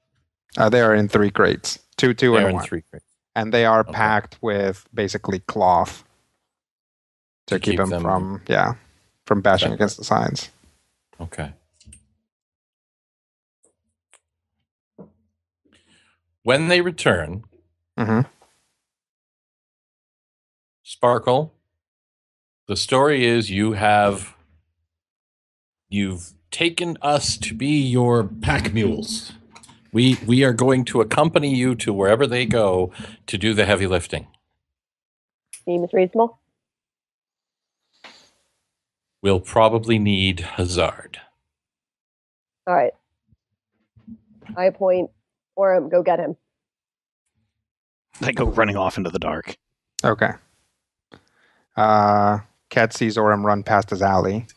They are in 3 crates, two They're and in one, 3 crates. and they are Okay. packed with basically cloth to keep them from bashing separate. against the sides. Okay. When they return, Mm-hmm. Sparkle, the story is you've taken us to be your pack mules. We are going to accompany you to wherever they go to do the heavy lifting. Seems reasonable. We'll probably need Hazard. All right. I appoint Orem, go get him. I go running off into the dark. Okay. Cat sees Orem run past his alley.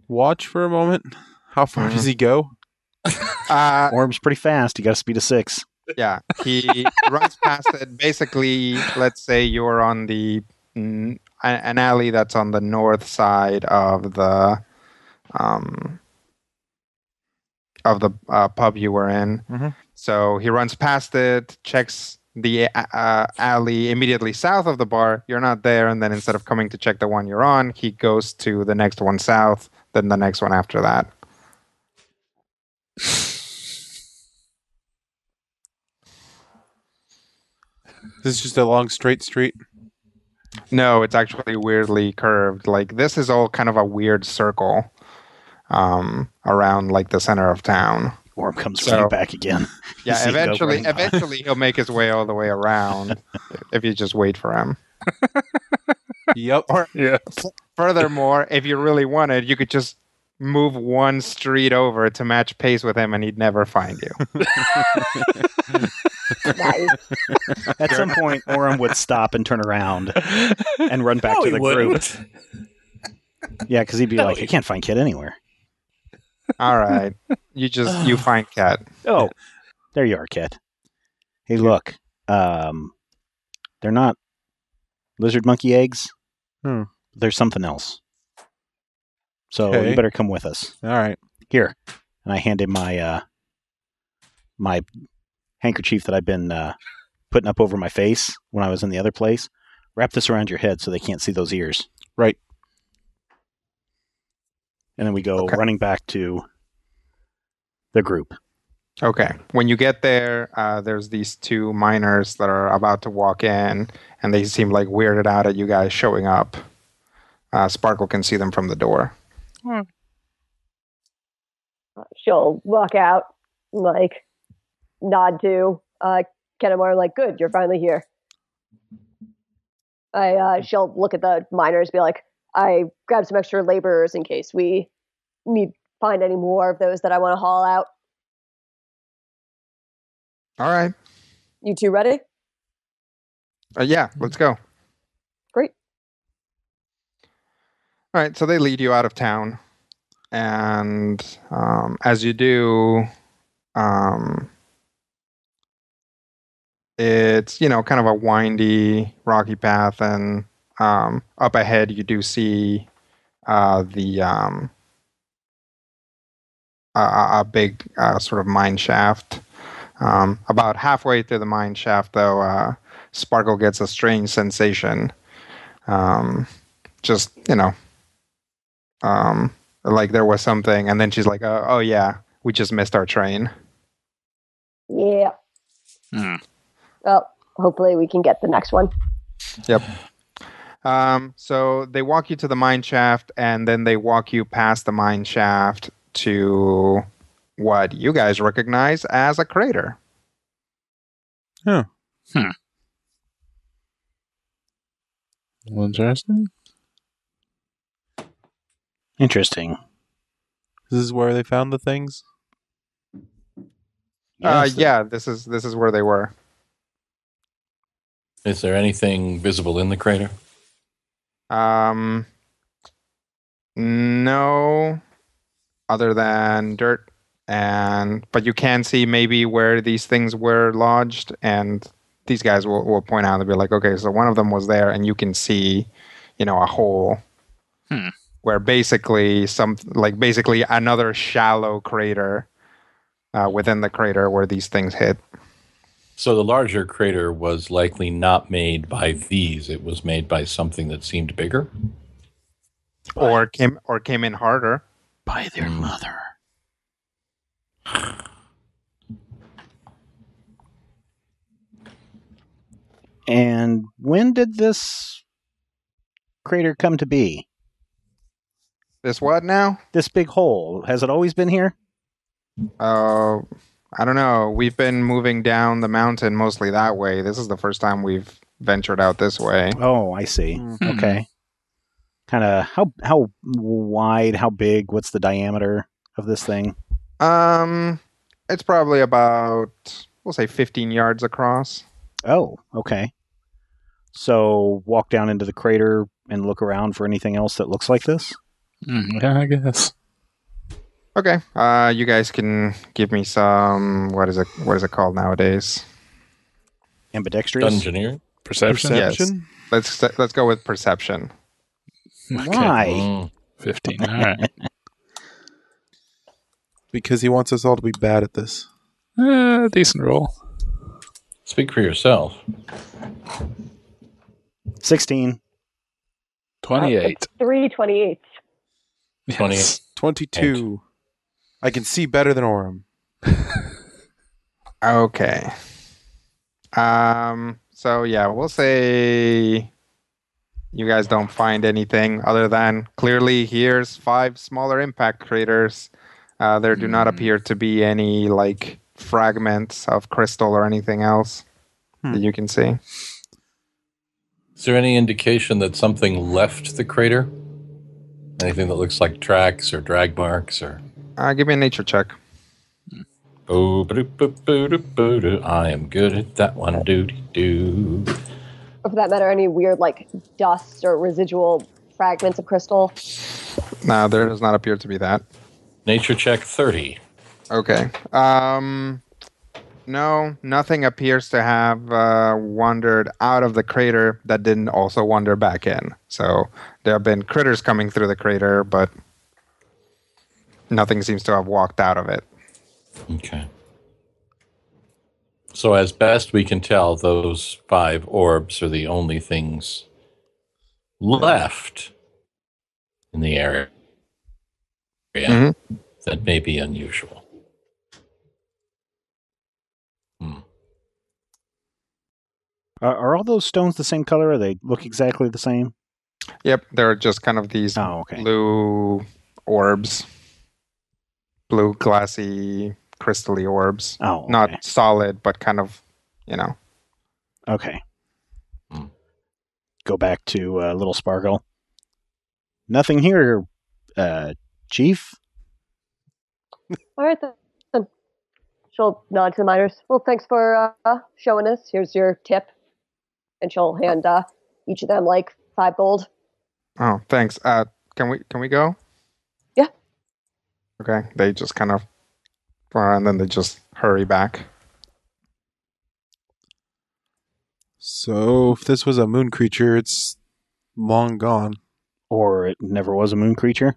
Watch for a moment. How far does he go? Orm's pretty fast. You got a speed of 6. Yeah, he runs past it. Basically, let's say you're on an alley that's on the north side of the pub you were in. Mhm. So he runs past it, checks the alley immediately south of the bar. You're not there, and then instead of coming to check the one you're on, he goes to the next one south, then the next one after that. This is just a long straight street. No, it's actually weirdly curved. Like, this is all kind of a weird circle around like the center of town. Orm comes So- running back again. Yeah, See him go running by. eventually he'll make his way all the way around if you just wait for him. Yep. Yeah. Furthermore, if you really wanted, you could just move one street over to match pace with him and he'd never find you. Nice. At some point, Orm would stop and turn around and run back to the group. Yeah, because he'd be like, I can't find Kid anywhere. All right. You find Cat. Oh, there you are, Kid. Hey, look. They're not lizard monkey eggs. There's something else. So Okay. you better come with us. All right. Here. And I hand him my my handkerchief that I've been putting up over my face when I was in the other place. Wrap this around your head so they can't see those ears. Right. And then we go Okay. running back to the group. Okay. When you get there, there's these 2 miners that are about to walk in, and they seem like weirded out at you guys showing up. Sparkle can see them from the door. She'll walk out, like, nod to Kenamar, like, good, you're finally here. She'll look at the miners, be like, I grabbed some extra laborers in case we need find any more of those that I want to haul out. All right. You two ready? Yeah, let's go. Great. All right, so they lead you out of town, and as you do, it's kind of a windy, rocky path, and up ahead you do see the a big sort of mine shaft. About halfway through the mine shaft, though, Sparkle gets a strange sensation. Just like there was something, and then she's like, "Oh yeah, we just missed our train." Yeah. Hmm. Well, hopefully we can get the next one. Yep. So they walk you to the mine shaft, and then they walk you past the mine shaft to what you guys recognize as a crater. Huh. Interesting. Interesting. This is where they found the things? Yes, Yeah, this is where they were. Is there anything visible in the crater? No, other than dirt, but you can see maybe where these things were lodged, and these guys will point out. They'll be like, okay, so one of them was there, and you can see, a hole where basically basically another shallow crater within the crater where these things hit. So the larger crater was likely not made by these. It was made by something that seemed bigger. Or came in harder. by their mother. And when did this crater come to be? This what now? This big hole. Has it always been here? I don't know. We've been moving down the mountain mostly that way. This is the first time we've ventured out this way. Oh, I see. Okay. Kind of how wide, how big, what's the diameter of this thing? It's probably about, we'll say 15 yards across. Oh, okay. So walk down into the crater and look around for anything else that looks like this? Yeah, I guess. Okay. You guys can give me some, what is it called nowadays? Ambidextrous? Engineer? Perception? Yes. Let's go with perception. Okay. Why? 15. All right. Because he wants us all to be bad at this. Decent roll. Speak for yourself. 16. 28. 328. 28. 22. I can see better than Orem. Okay. So yeah, we'll say you guys don't find anything other than clearly here's 5 smaller impact craters. There do not appear to be any fragments of crystal or anything else that you can see. Is there any indication that something left the crater? Anything that looks like tracks or drag marks or? Give me a nature check. Oh, I am good at that one. Doo-doo. Or for that matter, any weird dust or residual fragments of crystal? No, there does not appear to be that. Nature check 30. Okay. No, nothing appears to have wandered out of the crater that didn't also wander back in. So there have been critters coming through the crater, but nothing seems to have walked out of it. Okay. So as best we can tell, those 5 orbs are the only things left in the area that may be unusual. Are all those stones the same color? Or they look exactly the same? Yep, they're just kind of these blue orbs. Blue, glassy, crystally orbs. Oh, okay. Not solid, but kind of, Okay. go back to Little Sparkle. Nothing here, Chief. All right, then. She'll nod to the miners. Well, thanks for showing us. Here's your tip. And she'll hand each of them like 5 gold. Oh, thanks. Can we go? Yeah. Okay. They just kind of, and then they just hurry back. So if this was a moon creature, it's long gone. Or it never was a moon creature.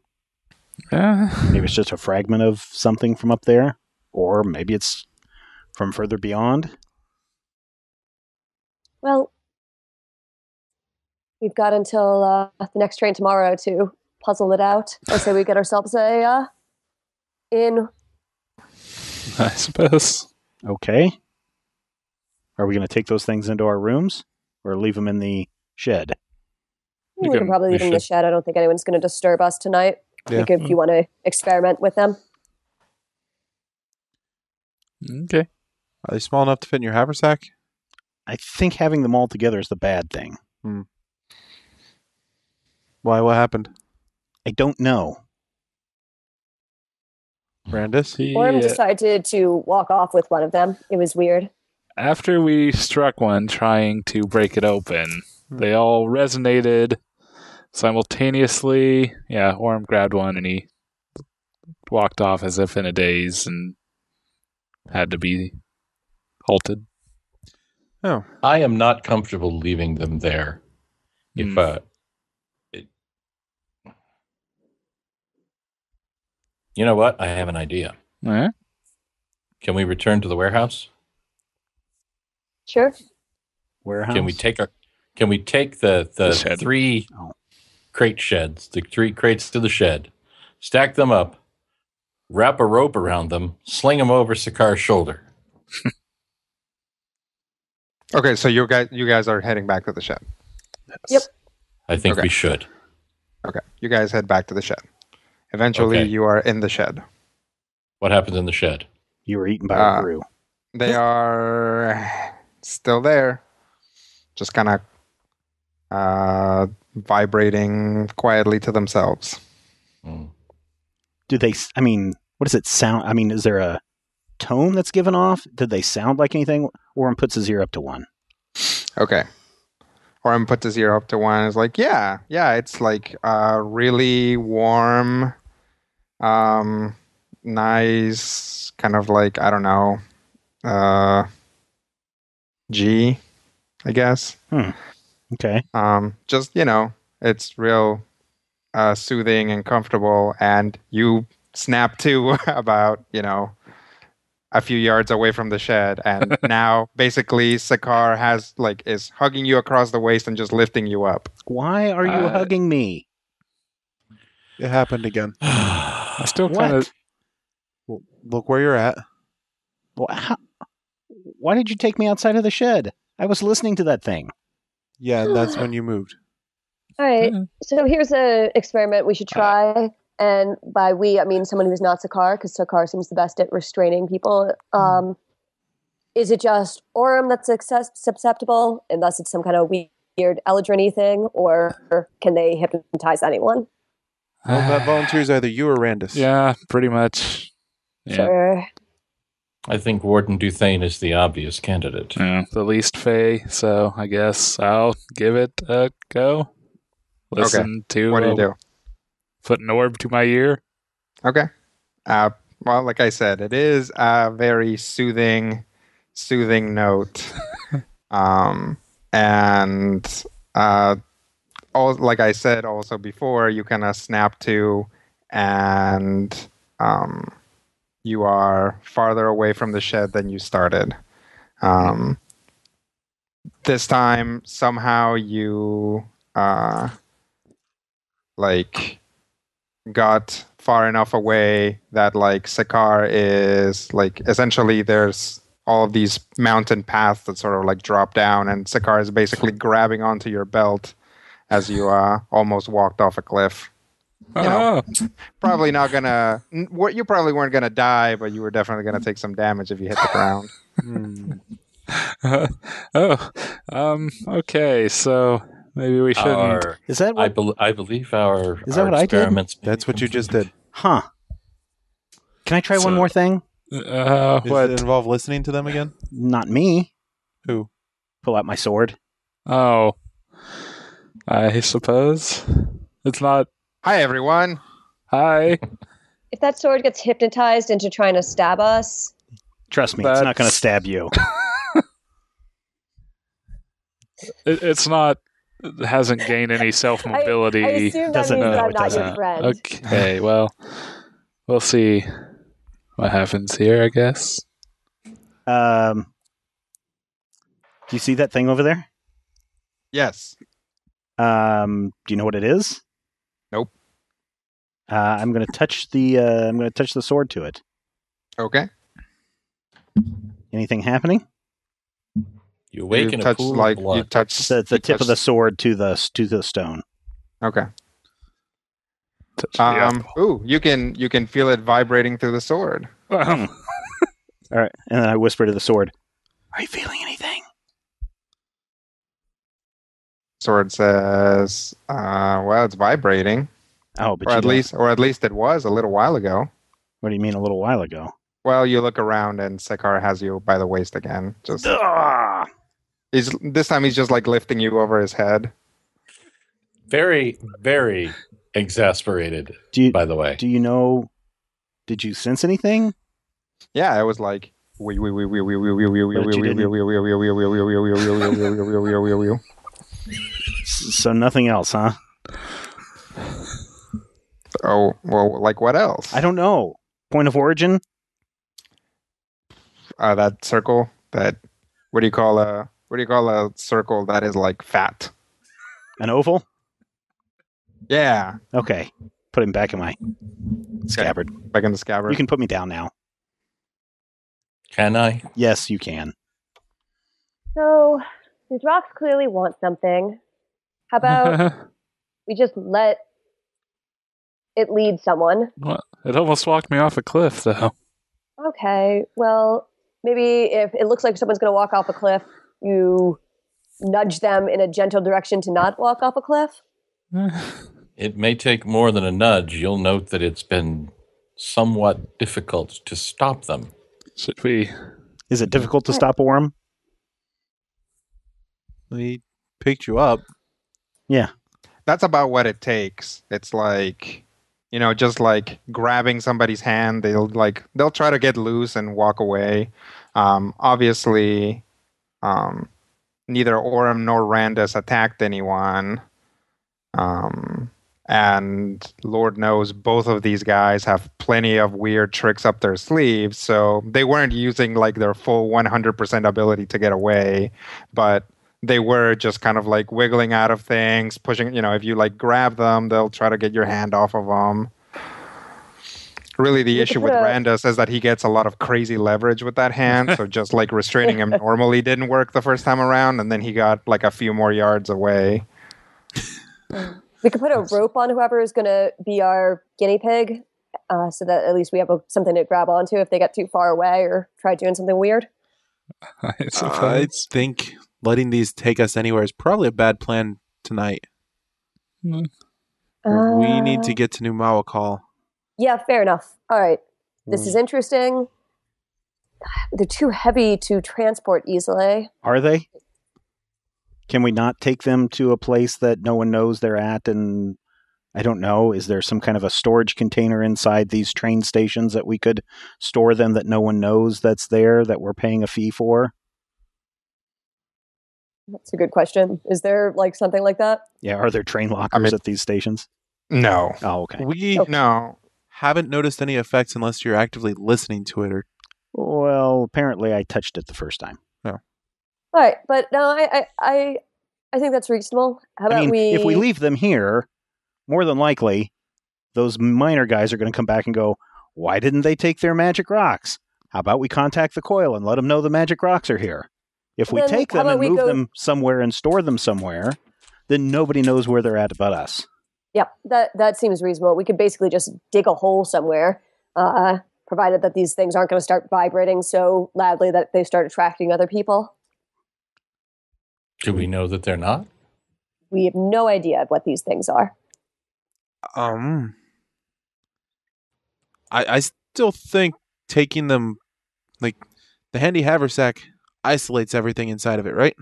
Yeah. Maybe it's just a fragment of something from up there. Or maybe it's from further beyond. Well, we've got until the next train tomorrow to puzzle it out. I say we get ourselves a inn. I suppose. Okay. Are we going to take those things into our rooms? Or leave them in the shed? We can probably leave them in the shed. I don't think anyone's going to disturb us tonight. Yeah. I think if you want to experiment with them. Okay. Are they small enough to fit in your haversack? I think having them all together is the bad thing. Why? What happened? I don't know. Brandis? Orm decided to walk off with one of them. It was weird. After we struck one trying to break it open, they all resonated simultaneously. Yeah, Orm grabbed one and he walked off as if in a daze and had to be halted. Oh. I am not comfortable leaving them there. If you know what? I have an idea. All right. Can we return to the warehouse? Sure. Warehouse? Can we take the shed. 3 crate sheds, the 3 crates to the shed, stack them up, wrap a rope around them, sling them over Sakar's shoulder? Okay, so you guys are heading back to the shed. Yep. I think Okay. we should. Okay, you guys head back to the shed. Eventually, Okay. you are in the shed. What happens in the shed? You were eaten by a brew. They are still there, just kind of vibrating quietly to themselves. Do they, I mean, what does it sound? I mean, is there a tone that's given off? Did they sound like anything? Orm puts his ear up to one. Okay. Orm puts his ear up to one and is like, yeah, it's like really warm, nice, kind of like, I don't know, G, I guess. Okay. Just, it's real soothing and comfortable, and you snap to about, a few yards away from the shed, and now basically Sakar is hugging you across the waist and just lifting you up. Why are you hugging me? It happened again. I still kind of... Well, look where you're at. Well, why did you take me outside of the shed? I was listening to that thing. Yeah, and that's when you moved. All right. So here's an experiment we should try. And by we, I mean someone who's not Sakar, because Sakar seems the best at restraining people. Is it just Orm that's susceptible, and thus it's some kind of weird Eldrin-y thing, or can they hypnotize anyone? Well, that volunteers either you or Randus. Yeah, pretty much. Yeah. Sure. I think Warden Duthane is the obvious candidate. Yeah, the least Fey, so I guess I'll give it a go. Listen to What do you do? Put an orb to my ear. Okay. Well, like I said, it is a very soothing note. And like I said also before, you kind of snap to, and you are farther away from the shed than you started. This time, somehow you got far enough away that Sakar is essentially there's all of these mountain paths that sort of drop down, and Sakar is basically grabbing onto your belt as you almost walked off a cliff. Probably not gonna. You probably weren't gonna die, but you were definitely gonna take some damage if you hit the ground. Okay, so Maybe we shouldn't. Is that I what? believe our Is that what I did? experiments. That's what you just did. Huh. Can I try one more thing? Does What? it involve listening to them again? Not me. Who? Pull out my sword. Oh, I suppose it's not. Hi, everyone. Hi. If that sword gets hypnotized into trying to stab us, Trust me, it's not going to stab you. It's not. It hasn't gained any self mobility. I assume that Doesn't means that know, I'm it not your doesn't. friend. Okay, well, we'll see what happens here, I guess. Do you see that thing over there? Yes. Do you know what it is? Nope. I'm going to touch the sword to it. Okay. Anything happening? You awaken a pool of blood. You touch The tip of the sword to the stone. Okay. Yeah. You can feel it vibrating through the sword. All right, and then I whisper to the sword, "Are you feeling anything?" Sword says, "Well, it's vibrating, Oh, but or at least it was a little while ago." What do you mean a little while ago? Well, you look around and Sekar has you by the waist again. Just this time he's just like lifting you over his head. Very, very exasperated. By the way, do you know? Did you sense anything? Yeah, it was like So nothing else, huh? Oh, well, like what else? I don't know. Point of origin? That circle. What do you call a circle that is like fat? An oval? Yeah. Okay. Put him back in my scabbard. Back in the scabbard. You can put me down now. Can I? Yes, you can. So, these rocks clearly want something. How about we just let it lead someone? Well, it almost walked me off a cliff, though. Okay, well, maybe if it looks like someone's going to walk off a cliff, you nudge them in a gentle direction to not walk off a cliff? It may take more than a nudge. You'll note that it's been somewhat difficult to stop them. Should we? Is it difficult to stop a worm? We picked you up. Yeah. That's about what it takes. It's like, just like grabbing somebody's hand. They'll try to get loose and walk away. Obviously, neither Orem nor Randus attacked anyone. And Lord knows both of these guys have plenty of weird tricks up their sleeves, so they weren't using like their full 100% ability to get away, but they were just kind of like wiggling out of things, pushing, if you like grab them, they'll try to get your hand off of them. Really, the issue with Randus is that he gets a lot of crazy leverage with that hand, so just like restraining him normally didn't work the first time around, and then he got like a few more yards away. We could put a rope on whoever is going to be our guinea pig, so that at least we have something to grab onto if they get too far away or try doing something weird. I think letting these take us anywhere is probably a bad plan tonight. We need to get to New Mawakal. Yeah, fair enough. All right. This is interesting. They're too heavy to transport easily. Are they? Can we not take them to a place that no one knows they're at? And I don't know, is there some kind of a storage container inside these train stations that we could store them that no one knows that's there, that we're paying a fee for? That's a good question. Is there like something like that? Yeah, are there train lockers at these stations? No. Oh, okay. We haven't noticed any effects unless you're actively listening to it. Well, apparently I touched it the first time. All right, but no, I think that's reasonable. How about if we leave them here, more than likely, those miner guys are going to come back and go, why didn't they take their magic rocks? How about we contact the coil and let them know the magic rocks are here? If we take them and move them somewhere and store them somewhere, then nobody knows where they're at but us. Yep, that seems reasonable. We could basically just dig a hole somewhere, provided that these things aren't going to start vibrating so loudly that they start attracting other people. Do we know that they're not? We have no idea what these things are. I still think taking them, like, the handy haversack isolates everything inside of it, right?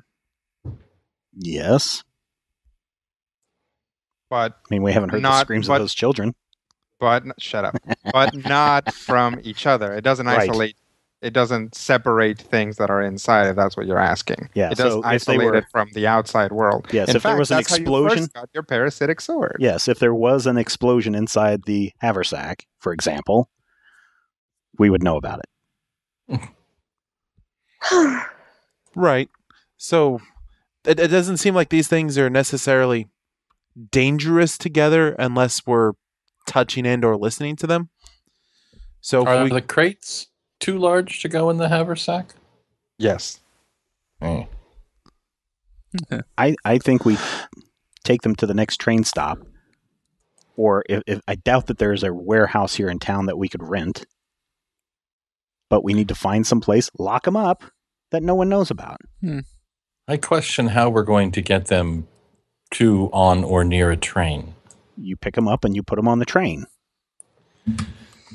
Yes. But I mean, we haven't heard the screams of those children. But shut up. But not from each other. It doesn't Right. isolate. It doesn't separate things that are inside. If that's what you're asking. Yeah, It does so if isolate they were- it from the outside world. Yes, In if there fact, was an that's how you explosion- first got your parasitic sword. Yes, if there was an explosion inside the haversack, for example, we would know about it. Right. So it doesn't seem like these things are necessarily dangerous together unless we're touching and or listening to them. So Are if we, the crates too large to go in the haversack? Yes. Hmm. I think we take them to the next train stop, or if I doubt that there's a warehouse here in town that we could rent, but we need to find some place, lock them up, that no one knows about. I question how we're going to get them to, on, or near a train. You pick them up and you put them on the train.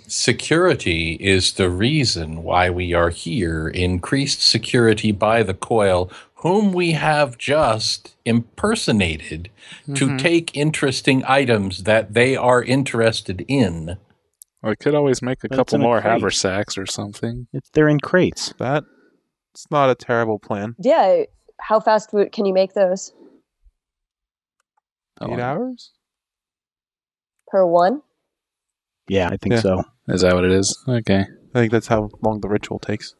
Security is the reason why we are here. Increased security by the Coil, whom we have just impersonated to take interesting items that they are interested in. Well, I could always make a But it's couple in a more crate. haversacks or something. They're in crates. that's not a terrible plan. Yeah. How fast can you make those 8 hours? per one? Yeah, I think Yeah. so. Is that what it is? Okay. I think that's how long the ritual takes.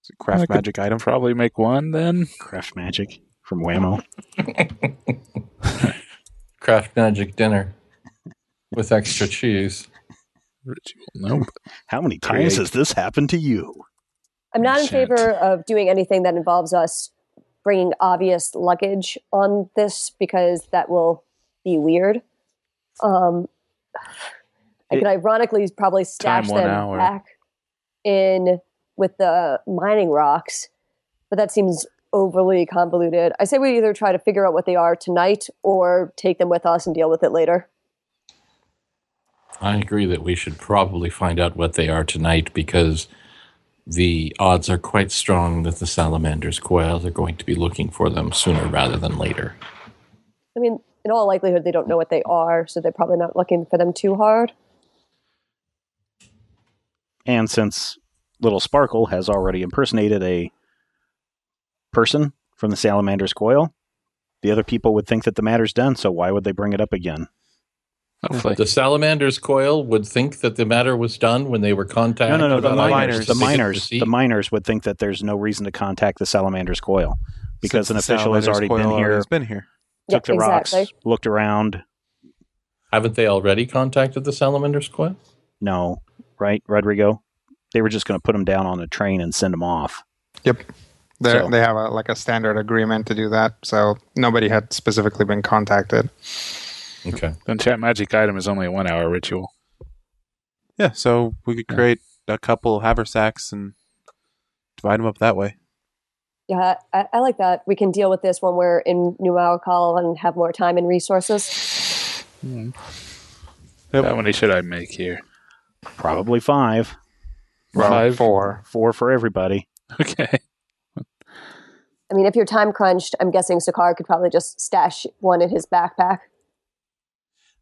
It's a craft I could magic item. Probably make one then. Craft magic from Whammo. Craft magic dinner with extra cheese. Ritual. Nope. How many times has this happened to you? I'm not in Shit. favor of doing anything that involves us bringing obvious luggage on this because that will be weird. I could ironically probably stash Time 1 them hour. back in with the mining rocks, but that seems overly convoluted. I say we either try to figure out what they are tonight or take them with us and deal with it later. I agree that we should probably find out what they are tonight because the odds are quite strong that the Salamander's Coils are going to be looking for them sooner rather than later. I mean, in all likelihood, they don't know what they are, so they're probably not looking for them too hard. And since Little Sparkle has already impersonated a person from the Salamander's Coil, the other people would think that the matter's done, so why would they bring it up again? Hopefully. The Salamander's Coil would think that the matter was done when they were contacted. No, the about miners. items The to get miners. receipt. The miners would think that there's no reason to contact the Salamander's Coil because Since an the official has already Salamander's been Coil here, has been here. took the rocks, exactly. looked around. Haven't they already contacted the Salamander's Coil? No, right, Rodrigo? They were just going to put them down on a train and send them off. Yep. So- They have a standard agreement to do that, so nobody had specifically been contacted. Okay. Then chat magic item is only a 1 hour ritual. Yeah, so we could create a couple of haversacks and divide them up that way. Yeah, I like that. We can deal with this when we're in New Marikal and have more time and resources. Yep. How many should I make here? Probably 5. Well, 5? 4. 4 for everybody. Okay. I mean, if you're time crunched, I'm guessing Sakar could probably just stash one in his backpack.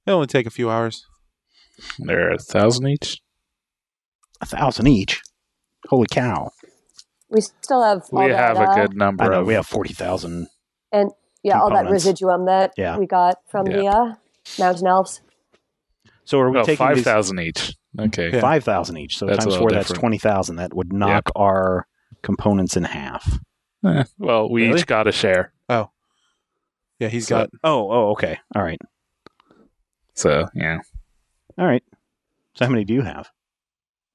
It'll only take a few hours. They're 1,000 each. 1,000 each. Holy cow! We still have all We that, have a good number I know of. we have 40,000. and all that components. residuum that Yeah. we got from the mountain elves. So are we Well, taking 5,000 each. Okay. Yeah. 5,000 each? So That's a times little 4, that's different. 20,000. That would knock our components in half. Well, we Really? each got a share. Oh. Yeah, he's So- got... Oh, okay. All right. So, yeah. All right. So how many do you have?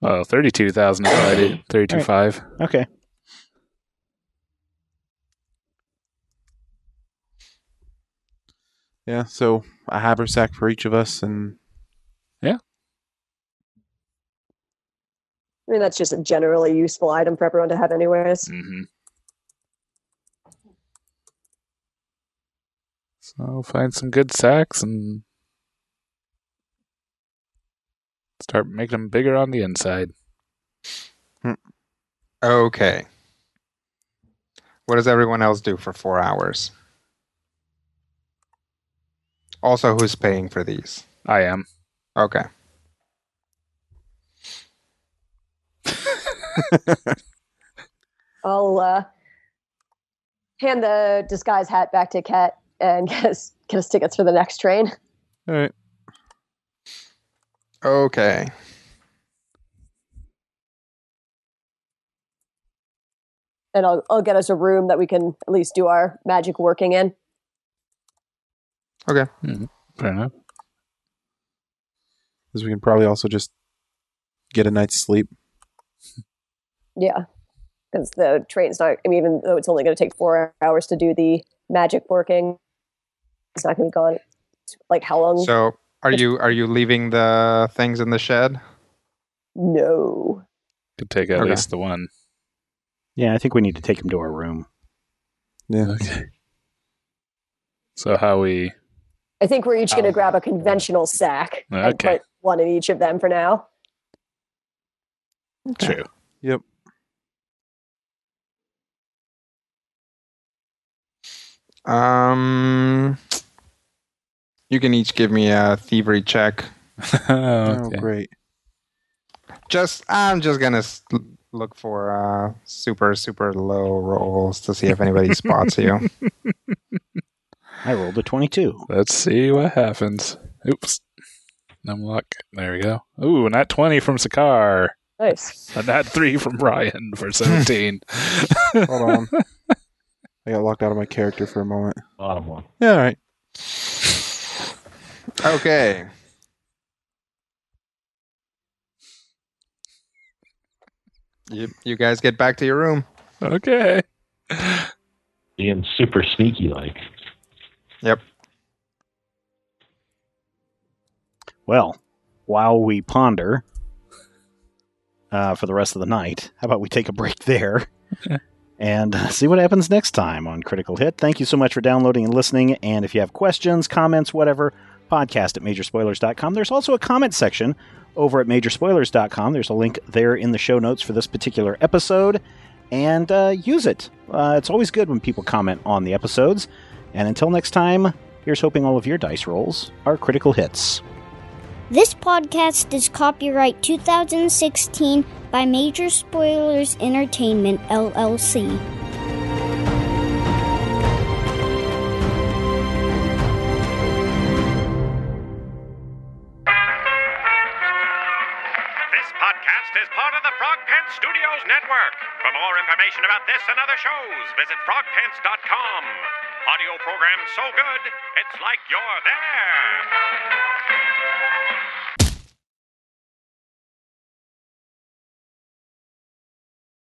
Well, 32,000 divided. 32.5. Okay. Yeah, so a haversack for each of us, and I mean, that's just a generally useful item for everyone to have, anyways. Mm-hmm. So I'll find some good sacks and start making them bigger on the inside. Okay. What does everyone else do for 4 hours? Also, who's paying for these? I am. Okay. I'll hand the disguise hat back to Kat and get us tickets for the next train. All right. Okay. And I'll get us a room that we can at least do our magic working in. Okay. Fair enough. Because we can probably also just get a night's sleep. Yeah. Because the train's not, I mean, even though it's only going to take 4 hours to do the magic working, it's not going to be gone. Like how long? So, are you leaving the things in the shed? No. Could take at Okay. least the one. Yeah, I think we need to take him to our room. Yeah. Okay. So how we... I think we're each going to grab a conventional sack and Okay. put one in each of them for now. True. Yep. You can each give me a thievery check. Oh, Okay. great. I'm just gonna look for super low rolls to see if anybody spots you. I rolled a 22. Let's see what happens. Oops. No luck. There we go. Ooh, nat 20 from Sakar. Nice. A nat 3 from Brian for 17. Hold on. I got locked out of my character for a moment. Bottom one. Yeah, all right. Okay. You guys get back to your room. Okay. Being super sneaky like. Yep. Well, while we ponder for the rest of the night, how about we take a break there and see what happens next time on Critical Hit. Thank you so much for downloading and listening. And if you have questions, comments, whatever, podcast at majorspoilers.com. There's also a comment section over at majorspoilers.com. There's a link there in the show notes for this particular episode. And use it. It's always good when people comment on the episodes. And until next time, here's hoping all of your dice rolls are critical hits. This podcast is copyright 2016 by Major Spoilers Entertainment, LLC. This podcast is part of the Frog Pants Studios Network. For more information about this and other shows, visit frogpants.com. Audio program so good, it's like you're there.